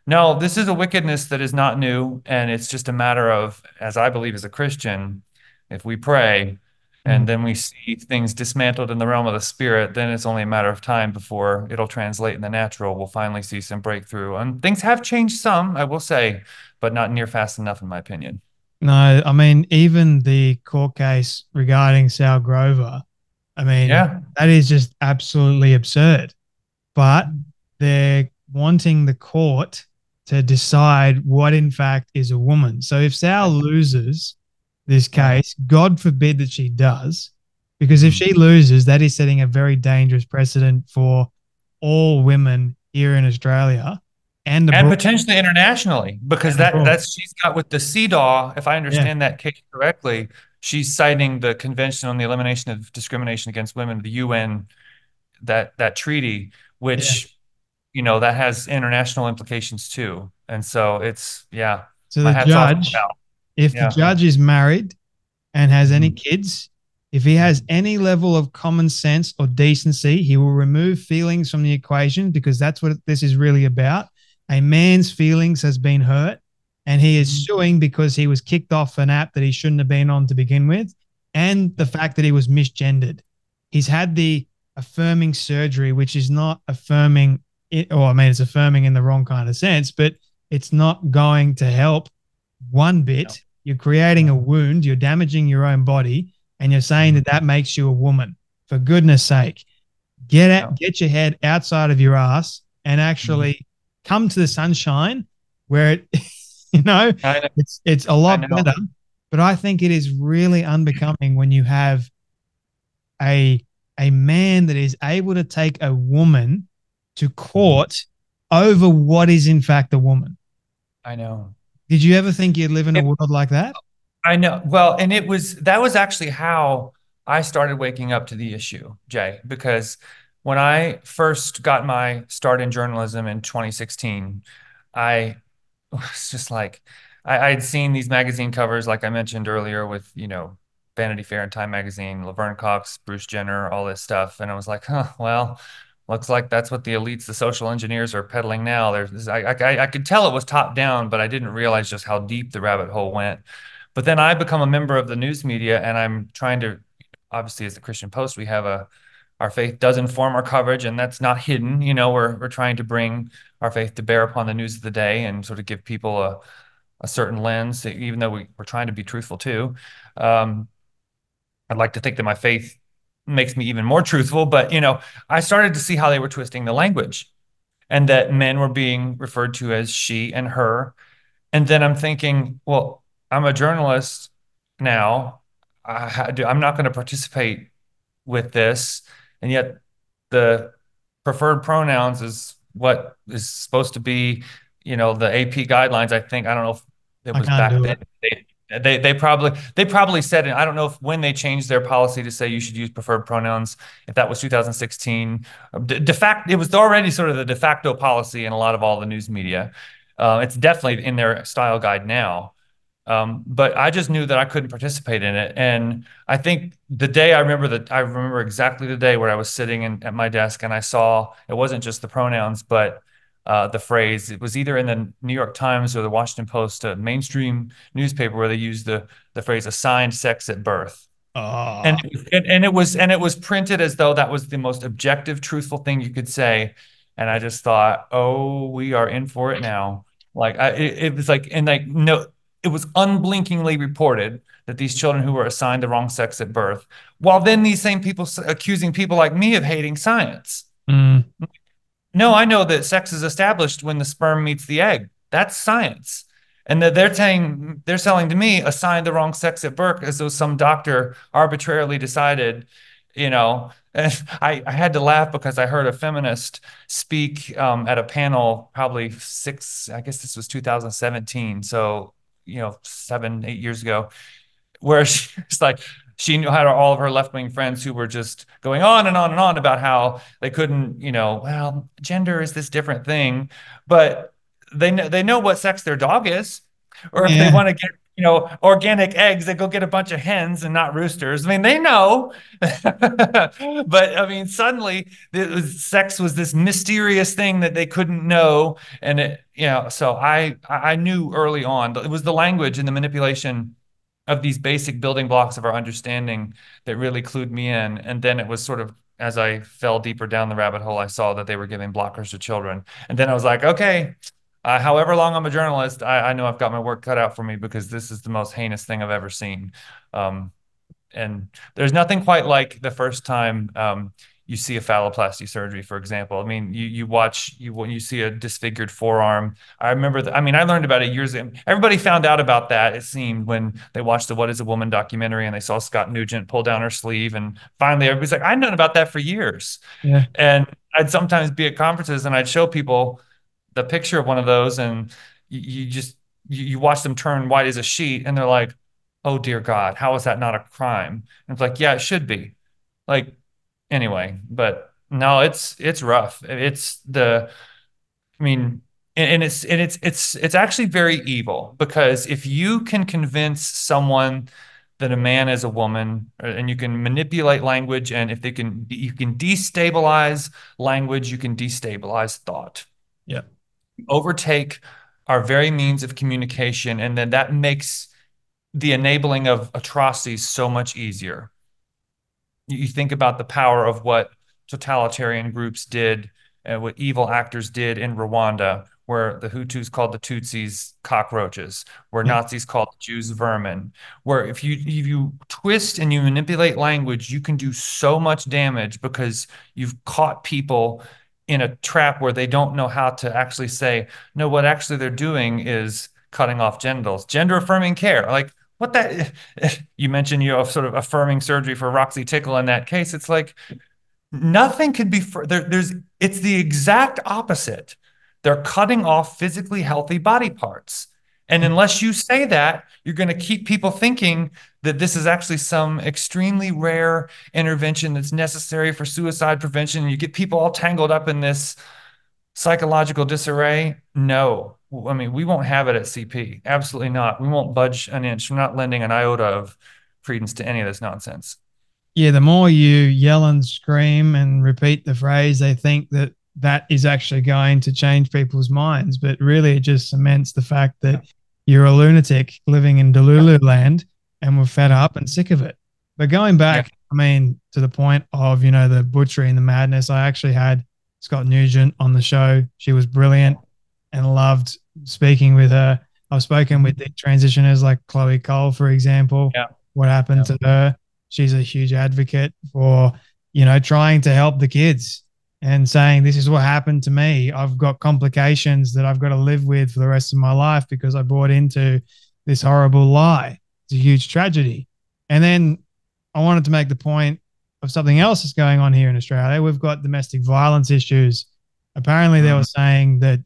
no, this is a wickedness that is not new. And it's just a matter of, as I believe as a Christian, if we pray Mm. and then we see things dismantled in the realm of the spirit, then it's only a matter of time before it'll translate in the natural. We'll finally see some breakthrough. And things have changed some, I will say, but not near fast enough, in my opinion. No, I mean, even the court case regarding Sal Grover, I mean, Yeah. that is just absolutely absurd. But they're wanting the court to decide what, in fact, is a woman. So if Sal loses this Uh-huh. case, God forbid that she does, because if Mm. she loses, that is setting a very dangerous precedent for all women here in Australia and And abroad. potentially internationally, because And abroad. that's she's got with the CEDAW, if I Yeah. understand that case correctly, she's citing the Convention on the Elimination of Discrimination Against Women, the UN, that treaty, Yeah. which that has international implications too. And so it's, yeah, So my the hat's off to judge, Val. if the Yeah. judge is married and has any Mhm. kids, if he has any level of common sense or decency, he will remove feelings from the equation because that's what this is really about. A man's feelings has been hurt, and he is Mhm. suing because he was kicked off an app that he shouldn't have been on to begin with, and the fact that he was misgendered. He's had the affirming surgery, which is not affirming it, or I mean, it's affirming in the wrong kind of sense, but it's not going to help one No, bit. You're creating a no. wound, you're damaging your own body, and you're saying Mhm. that that makes you a woman. For goodness sake, get No. get your head outside of your ass and Mhm. actually come to the sunshine where it, you know, I know. it's a I lot know. better. But I think it is really unbecoming when you have a a man that is able to take a woman to Mhm. court over what is in fact a woman. I know. Did you ever think you'd live in a It, world like that? I know. Well, and that was actually how I started waking up to the issue, Jay, because when I first got my start in journalism in 2016, I was just like, I had seen these magazine covers, like I mentioned earlier, with, Vanity Fair and Time Magazine, Laverne Cox, Bruce Jenner, all this stuff. And I was like, huh, well, looks like that's what the elites, the social engineers are peddling now. I could tell it was top down, but I didn't realize just how deep the rabbit hole went. But then I become a member of the news media, and I'm trying to, obviously, as the Christian Post, we have our faith does inform our coverage, and that's not hidden. We're trying to bring our faith to bear upon the news of the day and sort of give people a certain lens, even though we're trying to be truthful too. Um, I'd like to think that my faith makes me even more truthful. But, I started to see how they were twisting the language and that men were being referred to as she and her. And then I'm thinking, well, I'm a journalist now. I'm not going to participate with this. And yet the preferred pronouns is what is supposed to be, the AP guidelines. I think, I don't know if it I was can't back do then. it. They probably said it. I don't know if when they changed their policy to say you should use preferred pronouns, if that was 2016. De facto, it was already sort of the de facto policy in a lot of all the news media. It's definitely in their style guide now. But I just knew that I couldn't participate in it. And I think the day I remember exactly the day where I was sitting at my desk and I saw it wasn't just the pronouns, but the phrase. It was either in the New York Times or the Washington Post, a mainstream newspaper, where they used the phrase assigned sex at birth. And Oh, it was printed as though that was the most objective, truthful thing you could say. And I just thought, oh, we are in for it now. Like it was like, and like no, it was unblinkingly reported that these children who were assigned the wrong sex at birth, while then these same people accusing people like me of hating science. mm, No, I know that sex is established when the sperm meets the egg. That's science. And that they're selling to me assign the wrong sex at birth as though some doctor arbitrarily decided, you know. And I had to laugh because I heard a feminist speak at a panel probably I guess this was 2017. So, 7, 8 years ago, where she's like, she knew how all of her left-wing friends who were just going on and on and on about how they couldn't, well, gender is this different thing, but they know what sex their dog is, or if they yeah. want to get, organic eggs, they go get a bunch of hens and not roosters. I mean, they know, but I mean, suddenly sex was this mysterious thing that they couldn't know, and so I knew early on it was the language and the manipulation of these basic building blocks of our understanding that really clued me in. And then it was sort of as I fell deeper down the rabbit hole, I saw that they were giving blockers to children. And then I was like, okay, however long I'm a journalist, I know I've got my work cut out for me because this is the most heinous thing I've ever seen. Um, and there's nothing quite like the first time you see a phalloplasty surgery, for example. I mean, you watch when you see a disfigured forearm. I remember I mean, I learned about it years ago. Everybody found out about that, it seemed, when they watched the What Is a Woman documentary and they saw Scott Nugent pull down her sleeve. And finally, everybody's like, I've known about that for years. Yeah. And I'd sometimes be at conferences and I'd show people the picture of one of those, and you just you watch them turn white as a sheet, and they're like, "Oh dear God, how is that not a crime?" And it's like, yeah, it should be. Like, anyway, but no, it's rough. I mean, and it's actually very evil, because if you can convince someone that a man is a woman, and you can manipulate language, and if you can destabilize language, you can destabilize thought, Yeah. overtake our very means of communication, and then that makes the enabling of atrocities so much easier. You think about the power of what totalitarian groups did and what evil actors did in Rwanda, where the Hutus called the Tutsis cockroaches, where Yeah. Nazis called the Jews vermin, where if you twist and you manipulate language, you can do so much damage because you've caught people in a trap where they don't know how to actually say, no, what actually they're doing is cutting off genitals, gender affirming care. Like, what that you mentioned, sort of affirming surgery for Roxy Tickle in that case. It's like nothing could be there's it's the exact opposite. They're cutting off physically healthy body parts. And unless you say that, you're going to keep people thinking that this is actually some extremely rare intervention that's necessary for suicide prevention. And you get people all tangled up in this psychological disarray. No, I mean, we won't have it at CP. Absolutely not. We won't budge an inch. We're not lending an iota of credence to any of this nonsense. Yeah, the more you yell and scream and repeat the phrase, they think that that is actually going to change people's minds. But really, it just cements the fact Yeah. that you're a lunatic living in Yeah. Delulu land and we're fed up and sick of it. But going Yeah. back, I mean, to the point of, the butchery and the madness, I actually had Scott Nugent on the show. She was brilliant and loved speaking with her. I've spoken with the transitioners like Chloe Cole, for example. Yeah. What happened Yeah. to her? she's a huge advocate for, trying to help the kids and saying, this is what happened to me. I've got complications that I've got to live with for the rest of my life because I bought into this horrible lie. It's a huge tragedy. And then I wanted to make the point of something else that's going on here in Australia. We've got domestic violence issues. Apparently, they were Mhm. saying that,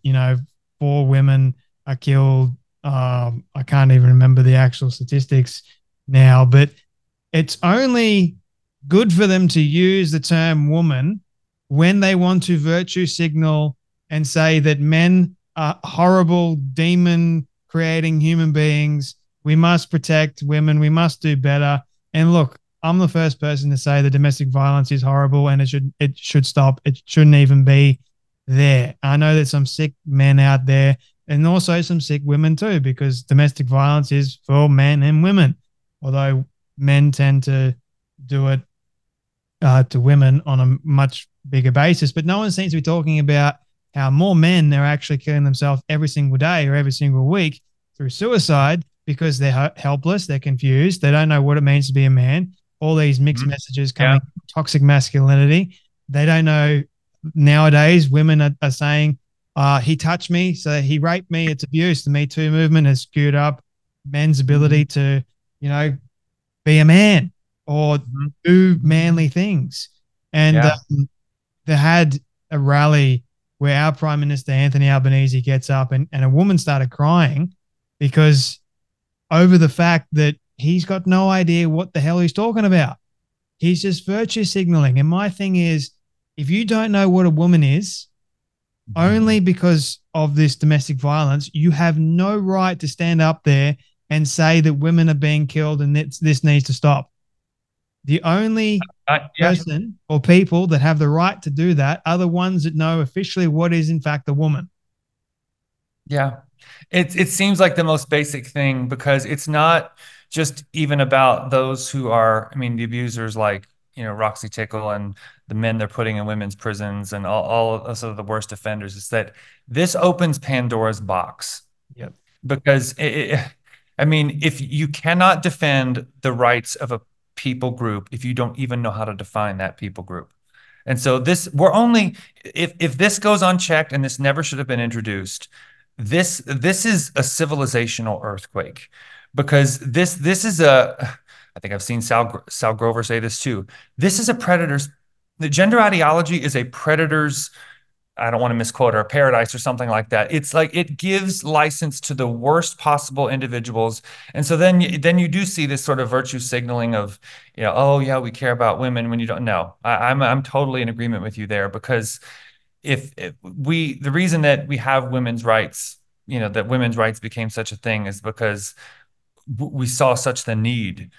4 women are killed. I can't even remember the actual statistics now, but it's only good for them to use the term woman when they want to virtue signal and say that men are horrible, demon creating human beings. We must protect women. We must do better. And look, I'm the first person to say that domestic violence is horrible and it should stop. It shouldn't even be there. I know there's some sick men out there and also some sick women too, because domestic violence is for men and women. Although men tend to do it to women on a much bigger basis. But no one seems to be talking about how more men are actually killing themselves every single day or every single week through suicide because they're helpless, they're confused, they don't know what it means to be a man. All these mixed Mhm. messages Yeah. coming, toxic masculinity. They don't know nowadays. Women are saying, he touched me, so he raped me. It's abuse. The Me Too movement has skewed up men's ability Mhm. to, you know, be a man or Mhm. do manly things. And Yeah. they had a rally where our Prime Minister, Anthony Albanese, gets up and a woman started crying because over the fact that he's got no idea what the hell he's talking about. He's just virtue signaling. And my thing is, if you don't know what a woman is, only Mhm. because of this domestic violence, you have no right to stand up there and say that women are being killed and this needs to stop. The only Yeah. person or people that have the right to do that are the ones that know officially what is in fact a woman. Yeah. It seems like the most basic thing because it's not just even about those who are, I mean, the abusers like, Roxy Tickle and the men they're putting in women's prisons and all of sort of the worst offenders. It's that this opens Pandora's box Yep. because I mean, if you cannot defend the rights of a people group if you don't even know how to define that people group. And so this we're only if this goes unchecked and this never should have been introduced, this is a civilizational earthquake because this is a I think I've seen Sal Grover say this too. This is a predator's the gender ideology is a predator's I don't want to misquote her, paradise or something like that. It's like it gives license to the worst possible individuals. And so then you do see this sort of virtue signaling of, oh yeah, we care about women when you don't know. I'm totally in agreement with you there because if we the reason that we have women's rights, that women's rights became such a thing is because we saw such the need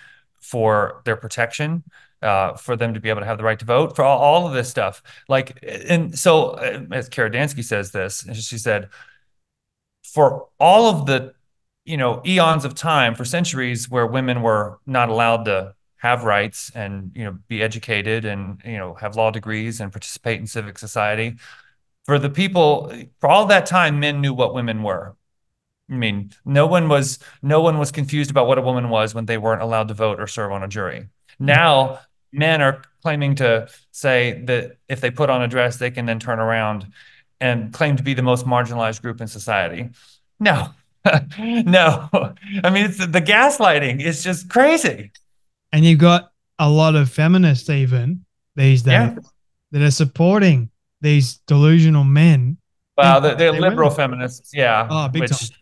for their protection, for them to be able to have the right to vote, for all of this stuff. Like, and so as Kara Dansky says this, and she said, for all of the, eons of time, for centuries where women were not allowed to have rights and, be educated and, have law degrees and participate in civic society, for all that time, men knew what women were. I mean, no one was confused about what a woman was when they weren't allowed to vote or serve on a jury. Now, men are claiming to say that if they put on a dress, they can then turn around and claim to be the most marginalized group in society. No, no. I mean, it's the gaslighting is just crazy. And you've got a lot of feminists even these days Yeah. that are supporting these delusional men Well, thinking they're they're liberal women. feminists, yeah, Oh, big time. which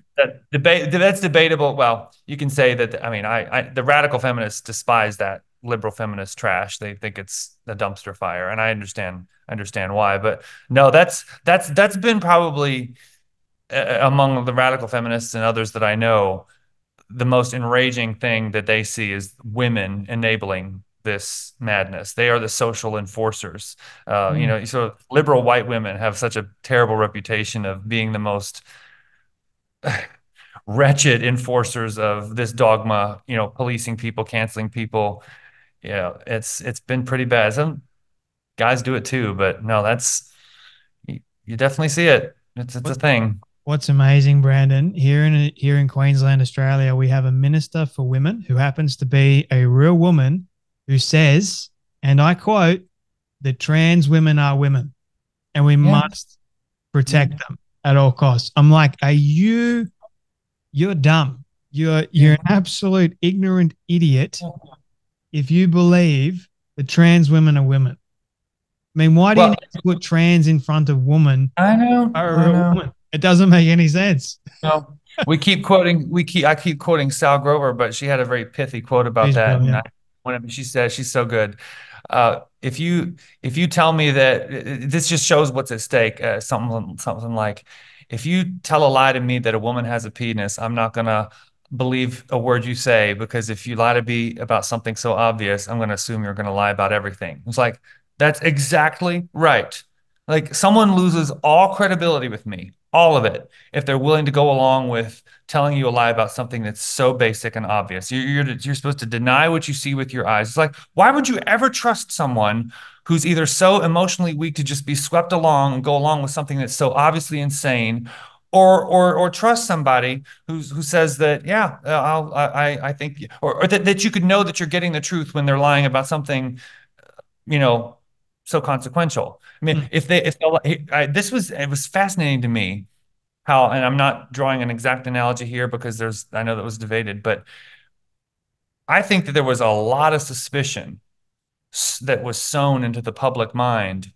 that's debatable. Well, you can say that. I mean, I the radical feminists despise that liberal feminist trash. They think it's a dumpster fire, and I understand why. But no, that's been probably among the radical feminists and others that I know, the most enraging thing that they see is women enabling this madness. They are the social enforcers. Mm. So liberal white women have such a terrible reputation of being the most wretched enforcers of this dogma, policing people, canceling people. It's been pretty bad. Some guys do it too, but no, you definitely see it. It's a What thing. What's amazing, Brandon, here in Queensland, Australia, we have a minister for women who happens to be a real woman who says, and I quote, that trans women are women and we Yeah. must protect Mhm. them at all costs. I'm like, you're dumb. You're Yeah. an absolute ignorant idiot if you believe that trans women are women. I mean, why do you Well, need to put trans in front of woman I know, or I a know. woman? It doesn't make any sense. No, I keep quoting Sal Grover, but she had a very pithy quote about She's that. And brilliant. when she said, she's so good. If you tell me that this just shows what's at stake, something like, if you tell a lie to me that a woman has a penis, I'm not gonna believe a word you say, because if you lie to me about something so obvious, I'm gonna assume you're gonna lie about everything. It's like, that's exactly right. Like, someone loses all credibility with me, all of it, if they're willing to go along with telling you a lie about something that's so basic and obvious. You're supposed to deny what you see with your eyes. It's like, why would you ever trust someone who's either so emotionally weak to just be swept along and go along with something that's so obviously insane, or trust somebody who says that, yeah, I think, or that you could know that you're getting the truth when they're lying about something, you know, so consequential. I mean, Mm. this was, it was fascinating to me how, and I'm not drawing an exact analogy here because I know that was debated, but I think that there was a lot of suspicion that was sown into the public mind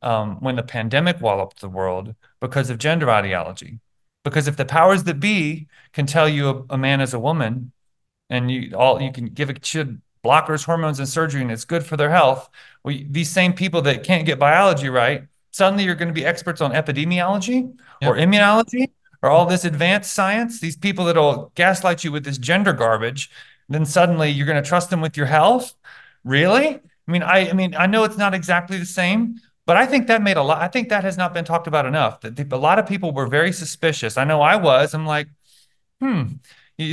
when the pandemic walloped the world because of gender ideology. Because if the powers that be can tell you a man is a woman, and you can give a kid blockers, hormones, and surgery, and it's good for their health. Well, these same people that can't get biology right, suddenly you're going to be experts on epidemiology or Yep. immunology or all this advanced science. These people that'll gaslight you with this gender garbage, then suddenly you're going to trust them with your health. Really? I mean, I know it's not exactly the same, but I think that made a lot. I think that has not been talked about enough. That a lot of people were very suspicious. I know I was. I'm like, hmm.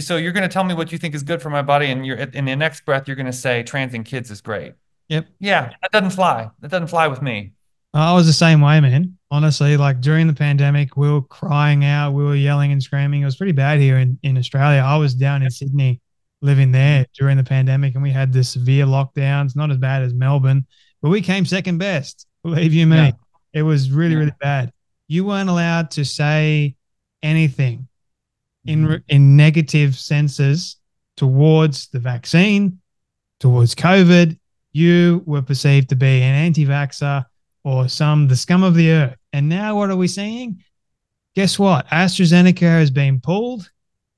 So you're going to tell me what you think is good for my body, and you're in the next breath you're going to say trans in kids is great. Yep. Yeah, that doesn't fly. That doesn't fly with me. I was the same way, man. Honestly, like during the pandemic, we were crying out, we were yelling and screaming. It was pretty bad here in Australia. I was down in Sydney living Mhm. there during the pandemic, and we had the severe lockdowns, not as bad as Melbourne, but we came second best. Believe you me, Yeah, it was really, yeah. really bad. You weren't allowed to say anything Mhm. in negative senses towards the vaccine, towards COVID. You were perceived to be an anti-vaxxer or the scum of the earth. And now what are we seeing? Guess what? AstraZeneca has been pulled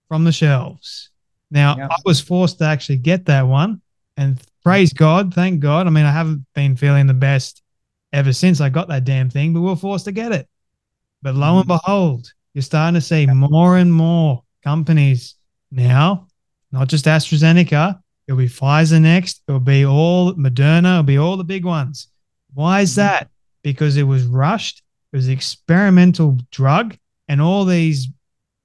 from the shelves. Now, Yeah. I was forced to actually get that one, and praise God, thank God. I mean, I haven't been feeling the best ever since I got that damn thing, but we were forced to get it. But lo and Mhm. behold, you're starting to see more and more companies now, not just AstraZeneca. It'll be Pfizer next. It'll be all Moderna. It'll be all the big ones. Why is Mhm. that? Because it was rushed. It was an experimental drug, and all these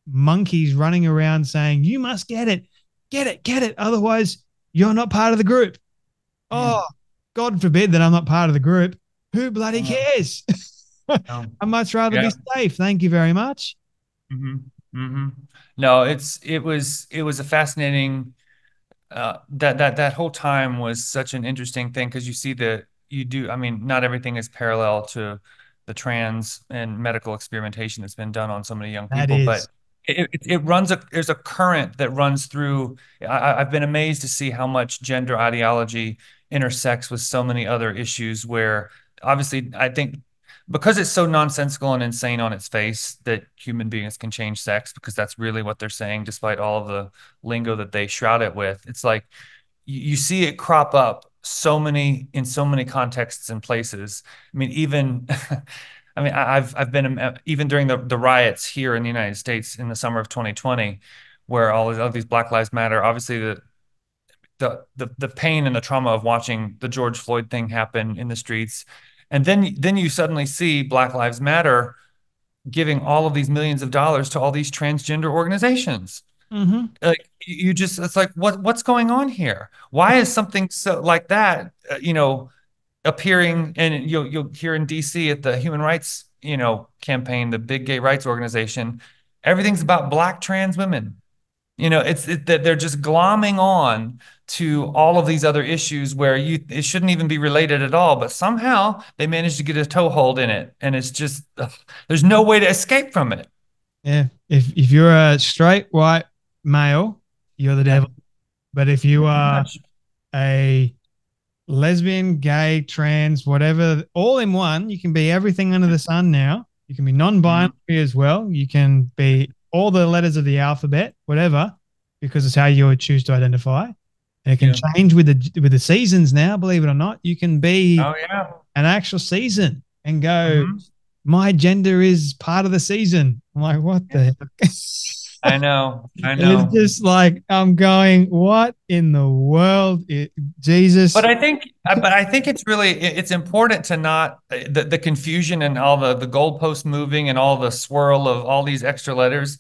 monkeys running around saying, "You must get it, get it, get it. Otherwise, you're not part of the group." Yeah. Oh, God forbid that I'm not part of the group. Who bloody Uh, cares? no. I'd much rather Yeah. be safe. Thank you very much. Hmm. Hmm. No, it was a fascinating, that whole time was such an interesting thing because you see that you do. I mean, not everything is parallel to the trans and medical experimentation that's been done on so many young That people, is. but there's a current that runs through. I've been amazed to see how much gender ideology intersects with so many other issues where obviously I think because it's so nonsensical and insane on its face that human beings can change sex, because that's really what they're saying, despite all of the lingo that they shroud it with. It's like you see it crop up in so many contexts and places. I mean, even I've been even during the riots here in the United States in the summer of 2020, where all these Black Lives Matter, obviously the pain and the trauma of watching the George Floyd thing happen in the streets, and then you suddenly see Black Lives Matter giving all of these millions of dollars to all these transgender organizations. Mm-hmm. Like, you just, it's like, what's going on here? Why is something so like that, appearing, and you'll hear in DC at the human rights, campaign, the big gay rights organization, everything's about black trans women. It's that they're just glomming on to all of these other issues where it shouldn't even be related at all, but somehow they managed to get a toehold in it, and it's just there's no way to escape from it. Yeah. If you're a straight white male, you're the Yeah, devil. But if you pretty are much. a lesbian, gay, trans, whatever, all in one, you can be everything under the sun now. You can be non-binary Mhm. as well. You can be all the letters of the alphabet, whatever, because it's how you would choose to identify. And it can Yeah. change with the seasons now, believe it or not. You can be Oh yeah. an actual season and go, Hmm. my gender is part of the season. I'm like, what the heck? I know. I It's know. just like I'm going, what in the world? Jesus. But I think it's important to not the confusion and all the goalpost moving and all the swirl of all these extra letters.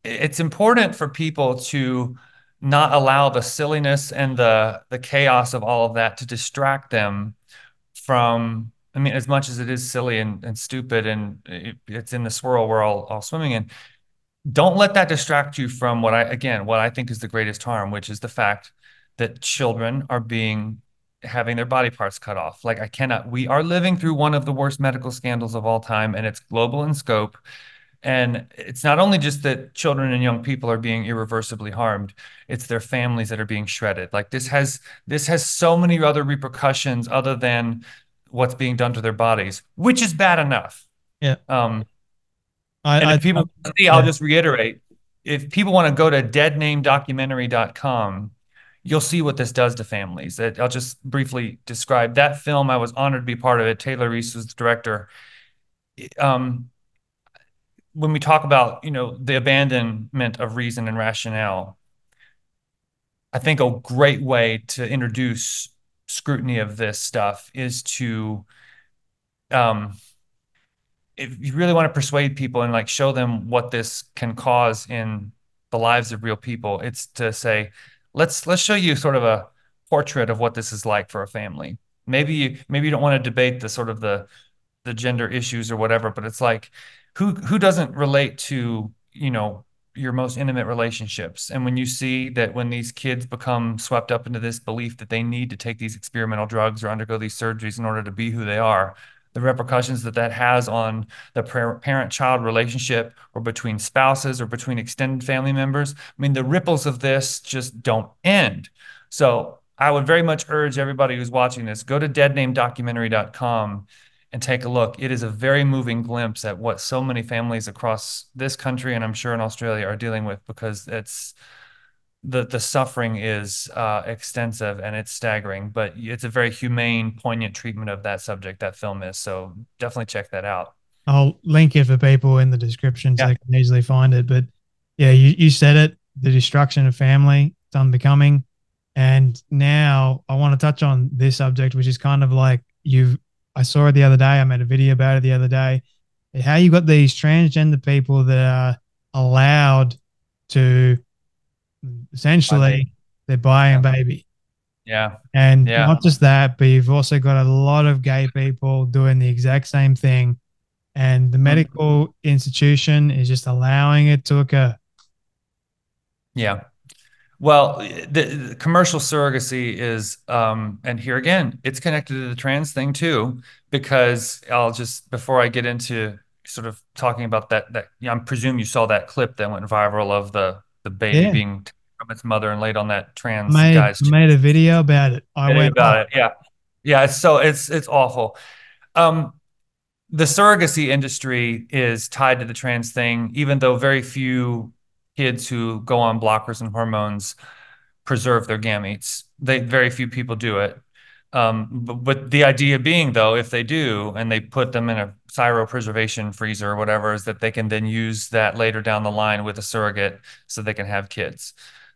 It's important for people to not allow the silliness and the chaos of all of that to distract them from. I mean, as much as it is silly and stupid and it's in the swirl we're all swimming in, don't let that distract you from what I think is the greatest harm, which is the fact that children are being having their body parts cut off. Like we are living through one of the worst medical scandals of all time, and it's global in scope. And it's not only just that children and young people are being irreversibly harmed, it's their families that are being shredded. Like this has so many other repercussions other than what's being done to their bodies, which is bad enough. Yeah. Um, and I if people see, I'll yeah. just reiterate, if people want to go to deadnamedocumentary.com, you'll see what this does to families. I'll just briefly describe that film. I was honored to be part of it. Taylor Reese was the director. Um, when we talk about, the abandonment of reason and rationale, I think a great way to introduce scrutiny of this stuff is to um, if you really want to persuade people and like show them what this can cause in the lives of real people, it's to say, let's show you sort of a portrait of what this is like for a family. Maybe you don't want to debate the sort of the gender issues or whatever, but it's like who doesn't relate to, your most intimate relationships? And when you see that when these kids become swept up into this belief that they need to take these experimental drugs or undergo these surgeries in order to be who they are, the repercussions that that has on the parent-child relationship or between spouses or between extended family members. I mean, the ripples of this just don't end. So I would very much urge everybody who's watching this, go to deadnamedocumentary.com and take a look. It is a very moving glimpse at what so many families across this country and I'm sure in Australia are dealing with, because it's the suffering is extensive and it's staggering, but it's a very humane, poignant treatment of that subject, that film is. So definitely check that out. I'll link it for people in the description so Yeah. they can easily find it. But yeah, you said it, the destruction of family, it's unbecoming. And now I want to touch on this subject, which is kind of like I saw it the other day. I made a video about it the other day. How you got these transgender people that are allowed to Bye, babe. essentially they're buying a Yeah. baby. Yeah. And Yeah. not just that, but you've also got a lot of gay people doing the exact same thing. And the Mhm. medical institution is just allowing it to occur. Yeah. Well, the commercial surrogacy is, and here again, it's connected to the trans thing too, because before I get into sort of talking about I presume you saw that clip that went viral of the baby Yeah. being taken from its mother and laid on that I trans made guy's I made a video about it. I chest went off. about it. Yeah. Yeah. It's awful. Um, the surrogacy industry is tied to the trans thing, even though very few kids who go on blockers and hormones preserve their gametes. Very few people do it. But the idea being, though, if they do and they put them in a cryopreservation freezer or whatever, is that they can then use that later down the line with a surrogate so they can have kids.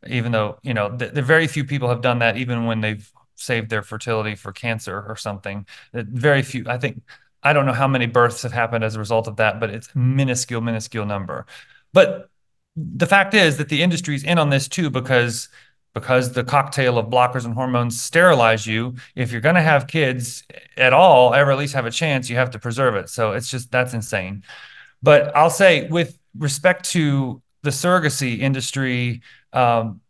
Even though, the very few people have done that, even when they've saved their fertility for cancer or something. Very few, I think, I don't know how many births have happened as a result of that, but it's minuscule, minuscule number. But the fact is that the industry's in on this too, because the cocktail of blockers and hormones sterilize you. If you're going to have kids at all, ever at least have a chance, you have to preserve it. So that's insane. But I'll say, with respect to the surrogacy industry, um,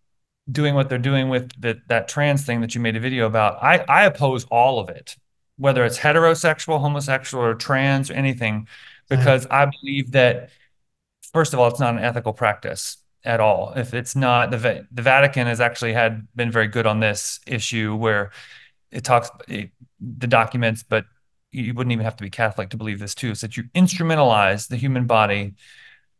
doing what they're doing with that trans thing that you made a video about, I oppose all of it, whether it's heterosexual, homosexual, or trans or anything, Same. because I believe that first of all, it's not an ethical practice at all. If it's not, the Vatican has actually had been very good on this issue where it talks the documents, but you wouldn't even have to be Catholic to believe this too. Is that you instrumentalize the human body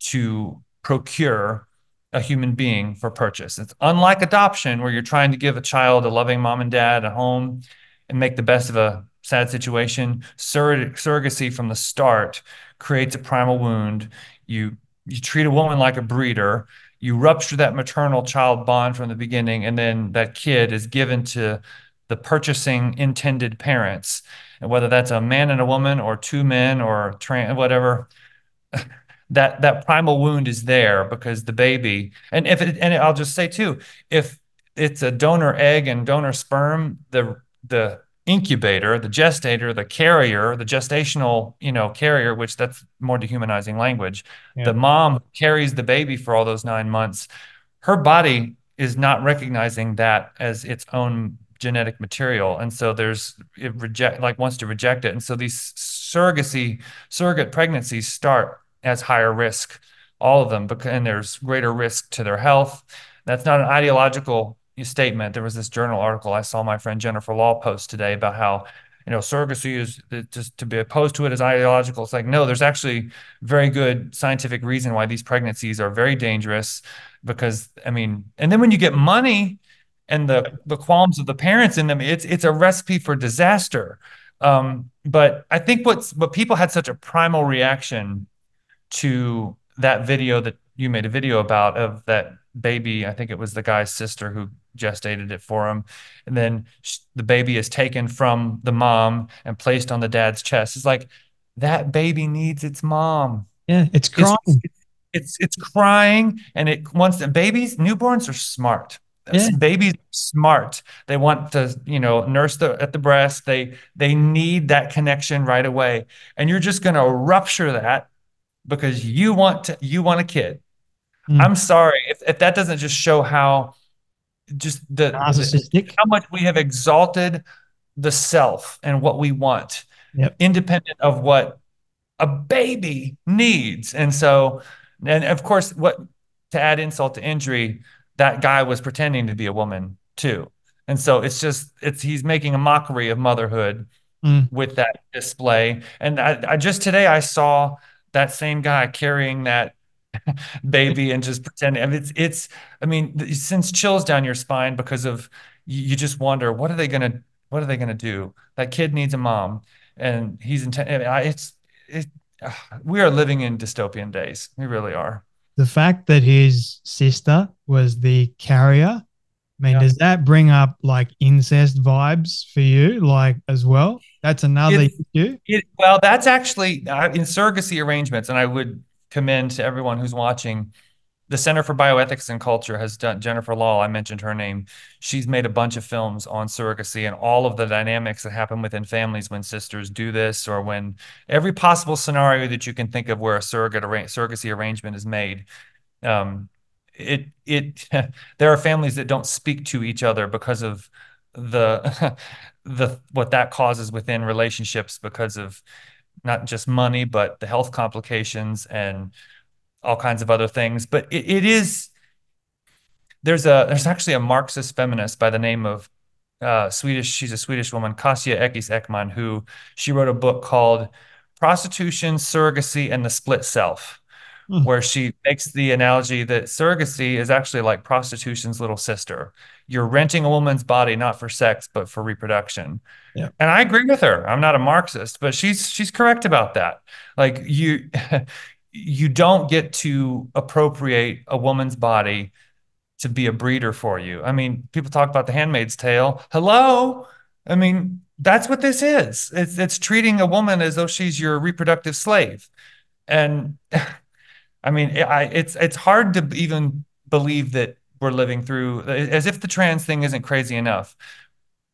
to procure a human being for purchase. It's unlike adoption, where you're trying to give a child a loving mom and dad, a home, and make the best of a sad situation. Surrogacy from the start creates a primal wound. You treat a woman like a breeder. You rupture that maternal child bond from the beginning, and then that kid is given to the purchasing intended parents, and whether that's a man and a woman or two men or whatever, that primal wound is there because the baby, and if it, and I'll just say too, if it's a donor egg and donor sperm, the incubator, the gestator, the carrier, the gestational, carrier, which that's more dehumanizing language, Yeah. the mom carries the baby for all those 9 months. Her body is not recognizing that as its own genetic material, and so it wants to reject it, and so these surrogate pregnancies start as higher risk, all of them, because and there's greater risk to their health. That's not an ideological statement. There was this journal article I saw my friend Jennifer Law post today about how, surrogacy is just to be opposed to it is ideological. It's like, no, there's actually very good scientific reason why these pregnancies are very dangerous because, I mean, and then when you get money and the qualms of the parents in them, it's a recipe for disaster. But I think what people had such a primal reaction to that video that you made a video about of that baby. I think it was the guy's sister who gestated it for him. And then the baby is taken from the mom and placed on the dad's chest. It's like that baby needs its mom. Yeah. It's It's crying. it's crying and it wants the babies, newborns are smart. Yeah. Babies are smart. They want to, nurse at the breast. They need that connection right away. And you're just going to rupture that because you want a kid. Mm. I'm sorry if that doesn't just show how just Narcissistic. how much we have exalted the self and what we want, Yep. independent of what a baby needs. And of course, what to add insult to injury, that guy was pretending to be a woman too. And so it's he's making a mockery of motherhood Mm. with that display. And I just today I saw that same guy carrying that baby and just pretending. I mean, I mean, it sends chills down your spine because of you just wonder what are they gonna do? That kid needs a mom, and he's intent. It. We are living in dystopian days. We really are. The fact that his sister was the carrier, I mean, Yeah. does that bring up like incest vibes for you, like as well? That's another It's issue. well, that's actually in surrogacy arrangements, and I would commend to everyone who's watching. The Center for Bioethics and Culture has done, Jennifer Law, I mentioned her name. She's made a bunch of films on surrogacy and all of the dynamics that happen within families when sisters do this, or when every possible scenario that you can think of where a surrogacy arrangement is made. Um, it there are families that don't speak to each other because of the the what that causes within relationships because of not just money, but the health complications and all kinds of other things. But it is there's actually a Marxist feminist by the name of she's a Swedish woman, Kasia Ekis Ekman, who she wrote a book called Prostitution, Surrogacy, and the Split Self, Mm. where she makes the analogy that surrogacy is actually like prostitution's little sister. You're renting a woman's body not for sex, but for reproduction. Yeah. And I agree with her. I'm not a Marxist, but she's correct about that. Like you don't get to appropriate a woman's body to be a breeder for you. I mean, people talk about the Handmaid's Tale. Hello? I mean, that's what this is. It's treating a woman as though she's your reproductive slave. And I mean, it's hard to even believe that we're living through as if the trans thing isn't crazy enough.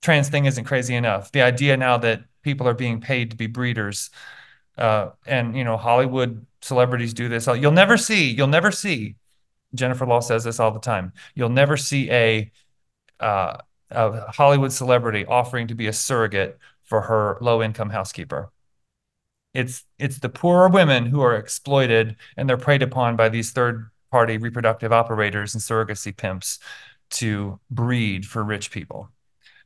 Trans thing isn't crazy enough. The idea now that people are being paid to be breeders, and Hollywood celebrities do this. You'll never see Jennifer Law says this all the time. You'll never see uh, a Hollywood celebrity offering to be a surrogate for her low-income housekeeper. It's the poorer women who are exploited and they're preyed upon by these third-party reproductive operators and surrogacy pimps to breed for rich people.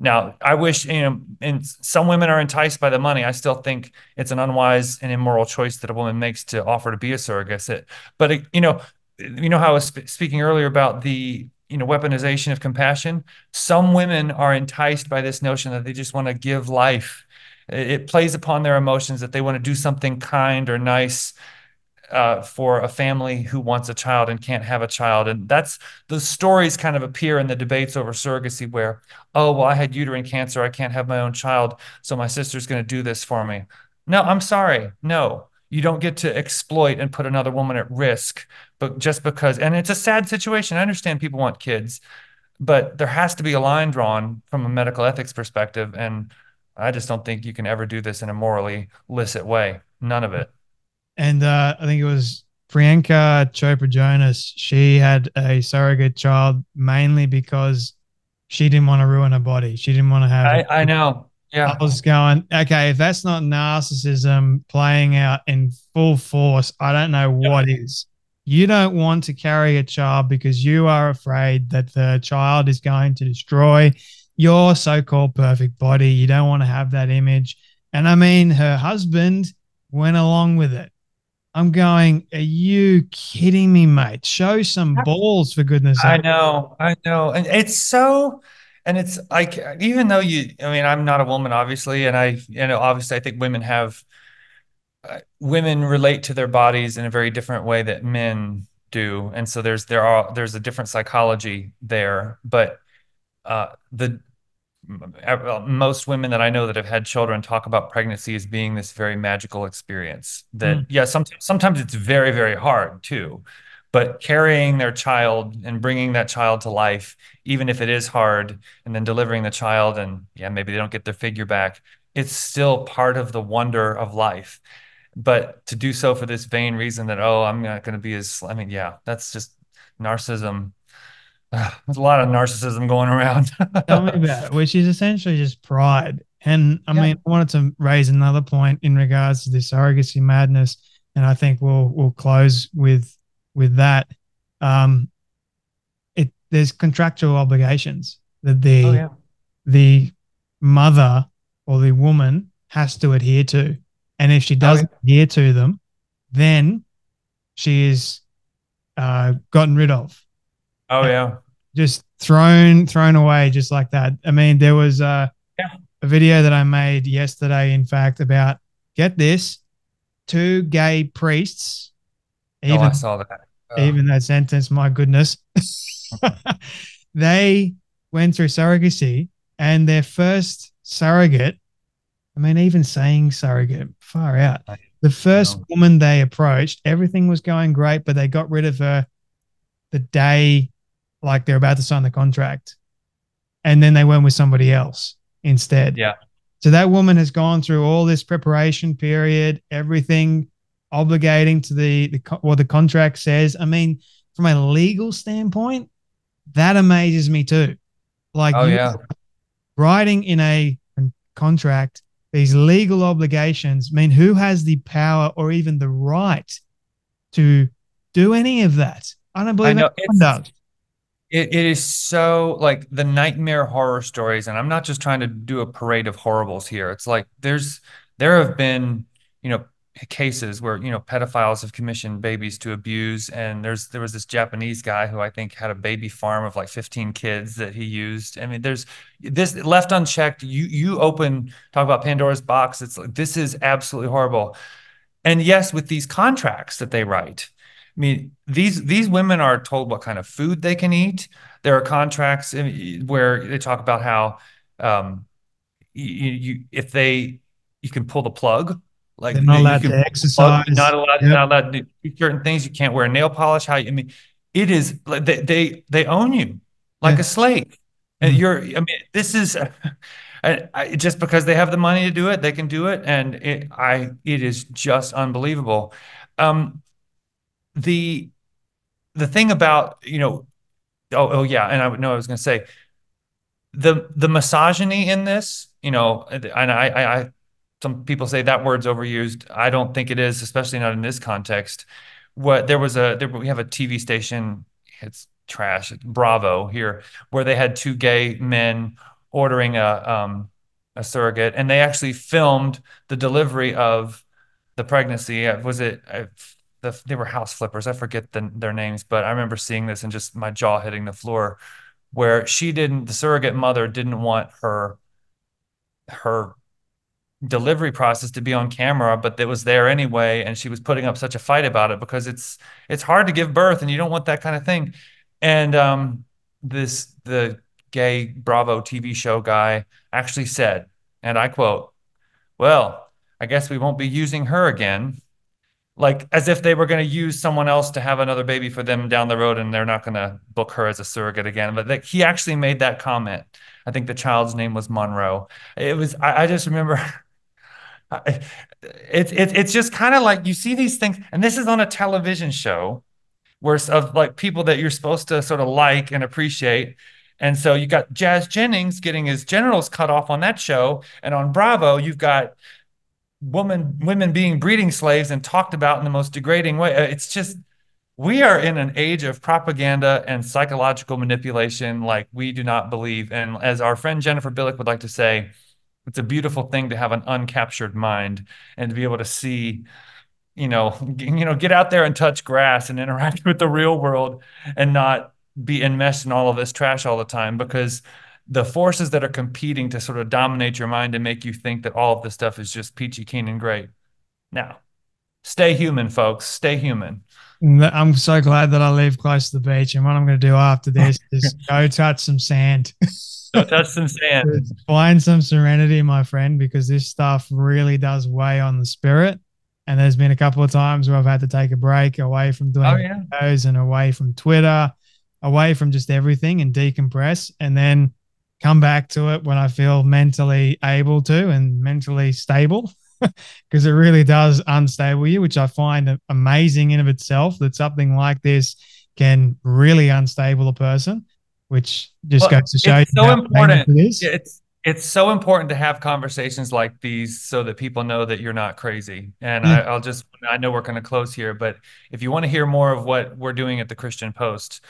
Now, I wish, and some women are enticed by the money. I still think it's an unwise and immoral choice that a woman makes to offer to be a surrogate. But how I was speaking earlier about the weaponization of compassion. Some women are enticed by this notion that they just want to give life. It plays upon their emotions that they want to do something kind or nice for a family who wants a child and can't have a child. And that's those stories kind of appear in the debates over surrogacy where, oh, well, I had uterine cancer. I can't have my own child. So my sister's going to do this for me. No, I'm sorry. No, you don't get to exploit and put another woman at risk. But just because, and it's a sad situation. I understand people want kids, but there has to be a line drawn from a medical ethics perspective. And I just don't think you can ever do this in a morally licit way. None of it. And I think it was Priyanka Chopra Jonas. She had a surrogate child mainly because she didn't want to ruin her body. She didn't want to have a. I know. I Yeah. was going, okay, if that's not narcissism playing out in full force, I don't know Yeah. what is. You don't want to carry a child because you are afraid that the child is going to destroy your so called perfect body. You don't want to have that image. And I mean, her husband went along with it. I'm going, are you kidding me, mate? Show some balls for goodness sake. I know. And it's like, even though I mean, I'm not a woman, obviously, and obviously, I think women relate to their bodies in a very different way that men do. And so there's a different psychology there. But the most women that I know that have had children talk about pregnancy as being this very magical experience that, Mm. yeah, sometimes it's very, very hard too. But carrying their child and bringing that child to life, even if it is hard, and then delivering the child and yeah, maybe they don't get their figure back, it's still part of the wonder of life. But to do so for this vain reason that, oh, I'm not going to be as, I mean, yeah, that's just narcissism. There's a lot of narcissism going around. Tell me about it, which is essentially just pride. And I Yeah. mean, I wanted to raise another point in regards to this surrogacy madness, and I think we'll close with that. Um, there's contractual obligations that Oh, the yeah. the mother or the woman has to adhere to, and if she Oh, yeah. doesn't adhere to them, then she is gotten rid of, Oh, and yeah. just thrown away just like that. I mean, there was Yeah. a video that I made yesterday, in fact, about, get this, two gay priests, Oh, I even saw that. even that sentence, my goodness. They went through surrogacy, and their first surrogate, I mean, even saying surrogate, far out. I The first know. woman they approached, everything was going great, but they got rid of her the day like they're about to sign the contract. And then they went with somebody else instead. Yeah. So that woman has gone through all this preparation period, everything obligating to what the contract says. I mean, from a legal standpoint, that amazes me too. Like, Oh, you yeah. writing in a contract these legal obligations. I mean, who has the power or even the right to do any of that? I don't I believe know. anyone does. It is so like the nightmare horror stories, and I'm not just trying to do a parade of horribles here. It's like there have been, you know, cases where, pedophiles have commissioned babies to abuse, and there was this Japanese guy who I think had a baby farm of like 15 kids that he used. I mean, there's this left unchecked, you talk about Pandora's box. It's like this is absolutely horrible. And yes, with these contracts that they write, I mean, these women are told what kind of food they can eat. There are contracts where they talk about how if you can pull the plug, like They're not you allowed can to pull the plug. exercise. You're Yep. not allowed to do certain things. You can't wear nail polish. I mean, it is like they own you like Yeah. a slave. And Mm. I mean, this is just because they have the money to do it, they can do it, and it is just unbelievable. Um, the the thing about, oh yeah, and I would know I was going to say the misogyny in this, and some people say that word's overused. I don't think it is, especially not in this context. We have a TV station, it's trash, Bravo here, where they had two gay men ordering a surrogate, and they actually filmed the delivery of the pregnancy. Was it? They were house flippers. I forget their names, but I remember seeing this and just my jaw hitting the floor, where the surrogate mother didn't want her delivery process to be on camera, but it was there anyway, and she was putting up such a fight about it because it's hard to give birth, and you don't want that kind of thing. And the gay Bravo TV show guy actually said, and I quote, "Well, I guess we won't be using her again." Like as if they were going to use someone else to have another baby for them down the road, and they're not going to book her as a surrogate again. But he actually made that comment. I think the child's name was Monroe. I just remember it's just kind of like you see these things, and this is on a television show where of like people that you're supposed to sort of like and appreciate. And so you got Jazz Jennings getting his genitals cut off on that show, and on Bravo you've got women being breeding slaves and talked about in the most degrading way. It's just we are in an age of propaganda and psychological manipulation like we do not believe. And as our friend Jennifer Billick would like to say, it's a beautiful thing to have an uncaptured mind and to be able to see, get out there and touch grass and interact with the real world and not be enmeshed in all of this trash all the time, because the forces that are competing to sort of dominate your mind and make you think that all of this stuff is just peachy keen and great. Now, stay human, folks. Stay human. I'm so glad that I live close to the beach. And what I'm going to do after this is go touch some sand. Go touch some sand. Find some serenity, my friend, because this stuff really does weigh on the spirit. And there's been a couple of times where I've had to take a break away from doing videos and away from Twitter, away from just everything and decompress, and then come back to it when I feel mentally able to and mentally stable. Because it really does unstable you, which I find amazing in of itself, that something like this can really unstable a person, which just goes to show you so how important. It is. It's so important to have conversations like these so that people know that you're not crazy. And Yeah. I know we're going to close here, but if you want to hear more of what we're doing at the Christian Post,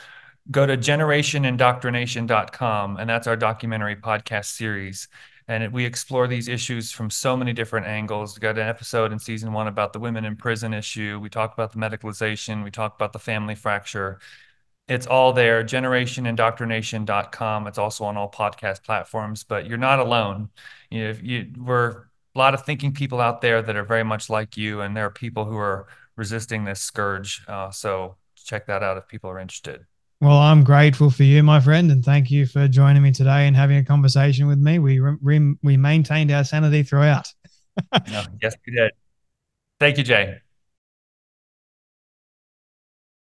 go to generationindoctrination.com, and that's our documentary podcast series. And we explore these issues from so many different angles. We got an episode in season 1 about the women in prison issue. We talk about the medicalization. We talk about the family fracture. It's all there, generationindoctrination.com. It's also on all podcast platforms, but you're not alone. We're a lot of thinking people out there that are very much like you, and there are people who are resisting this scourge. So check that out if people are interested. Well, I'm grateful for you, my friend, and thank you for joining me today and having a conversation with me. We maintained our sanity throughout. Yes, we did. Thank you, Jay.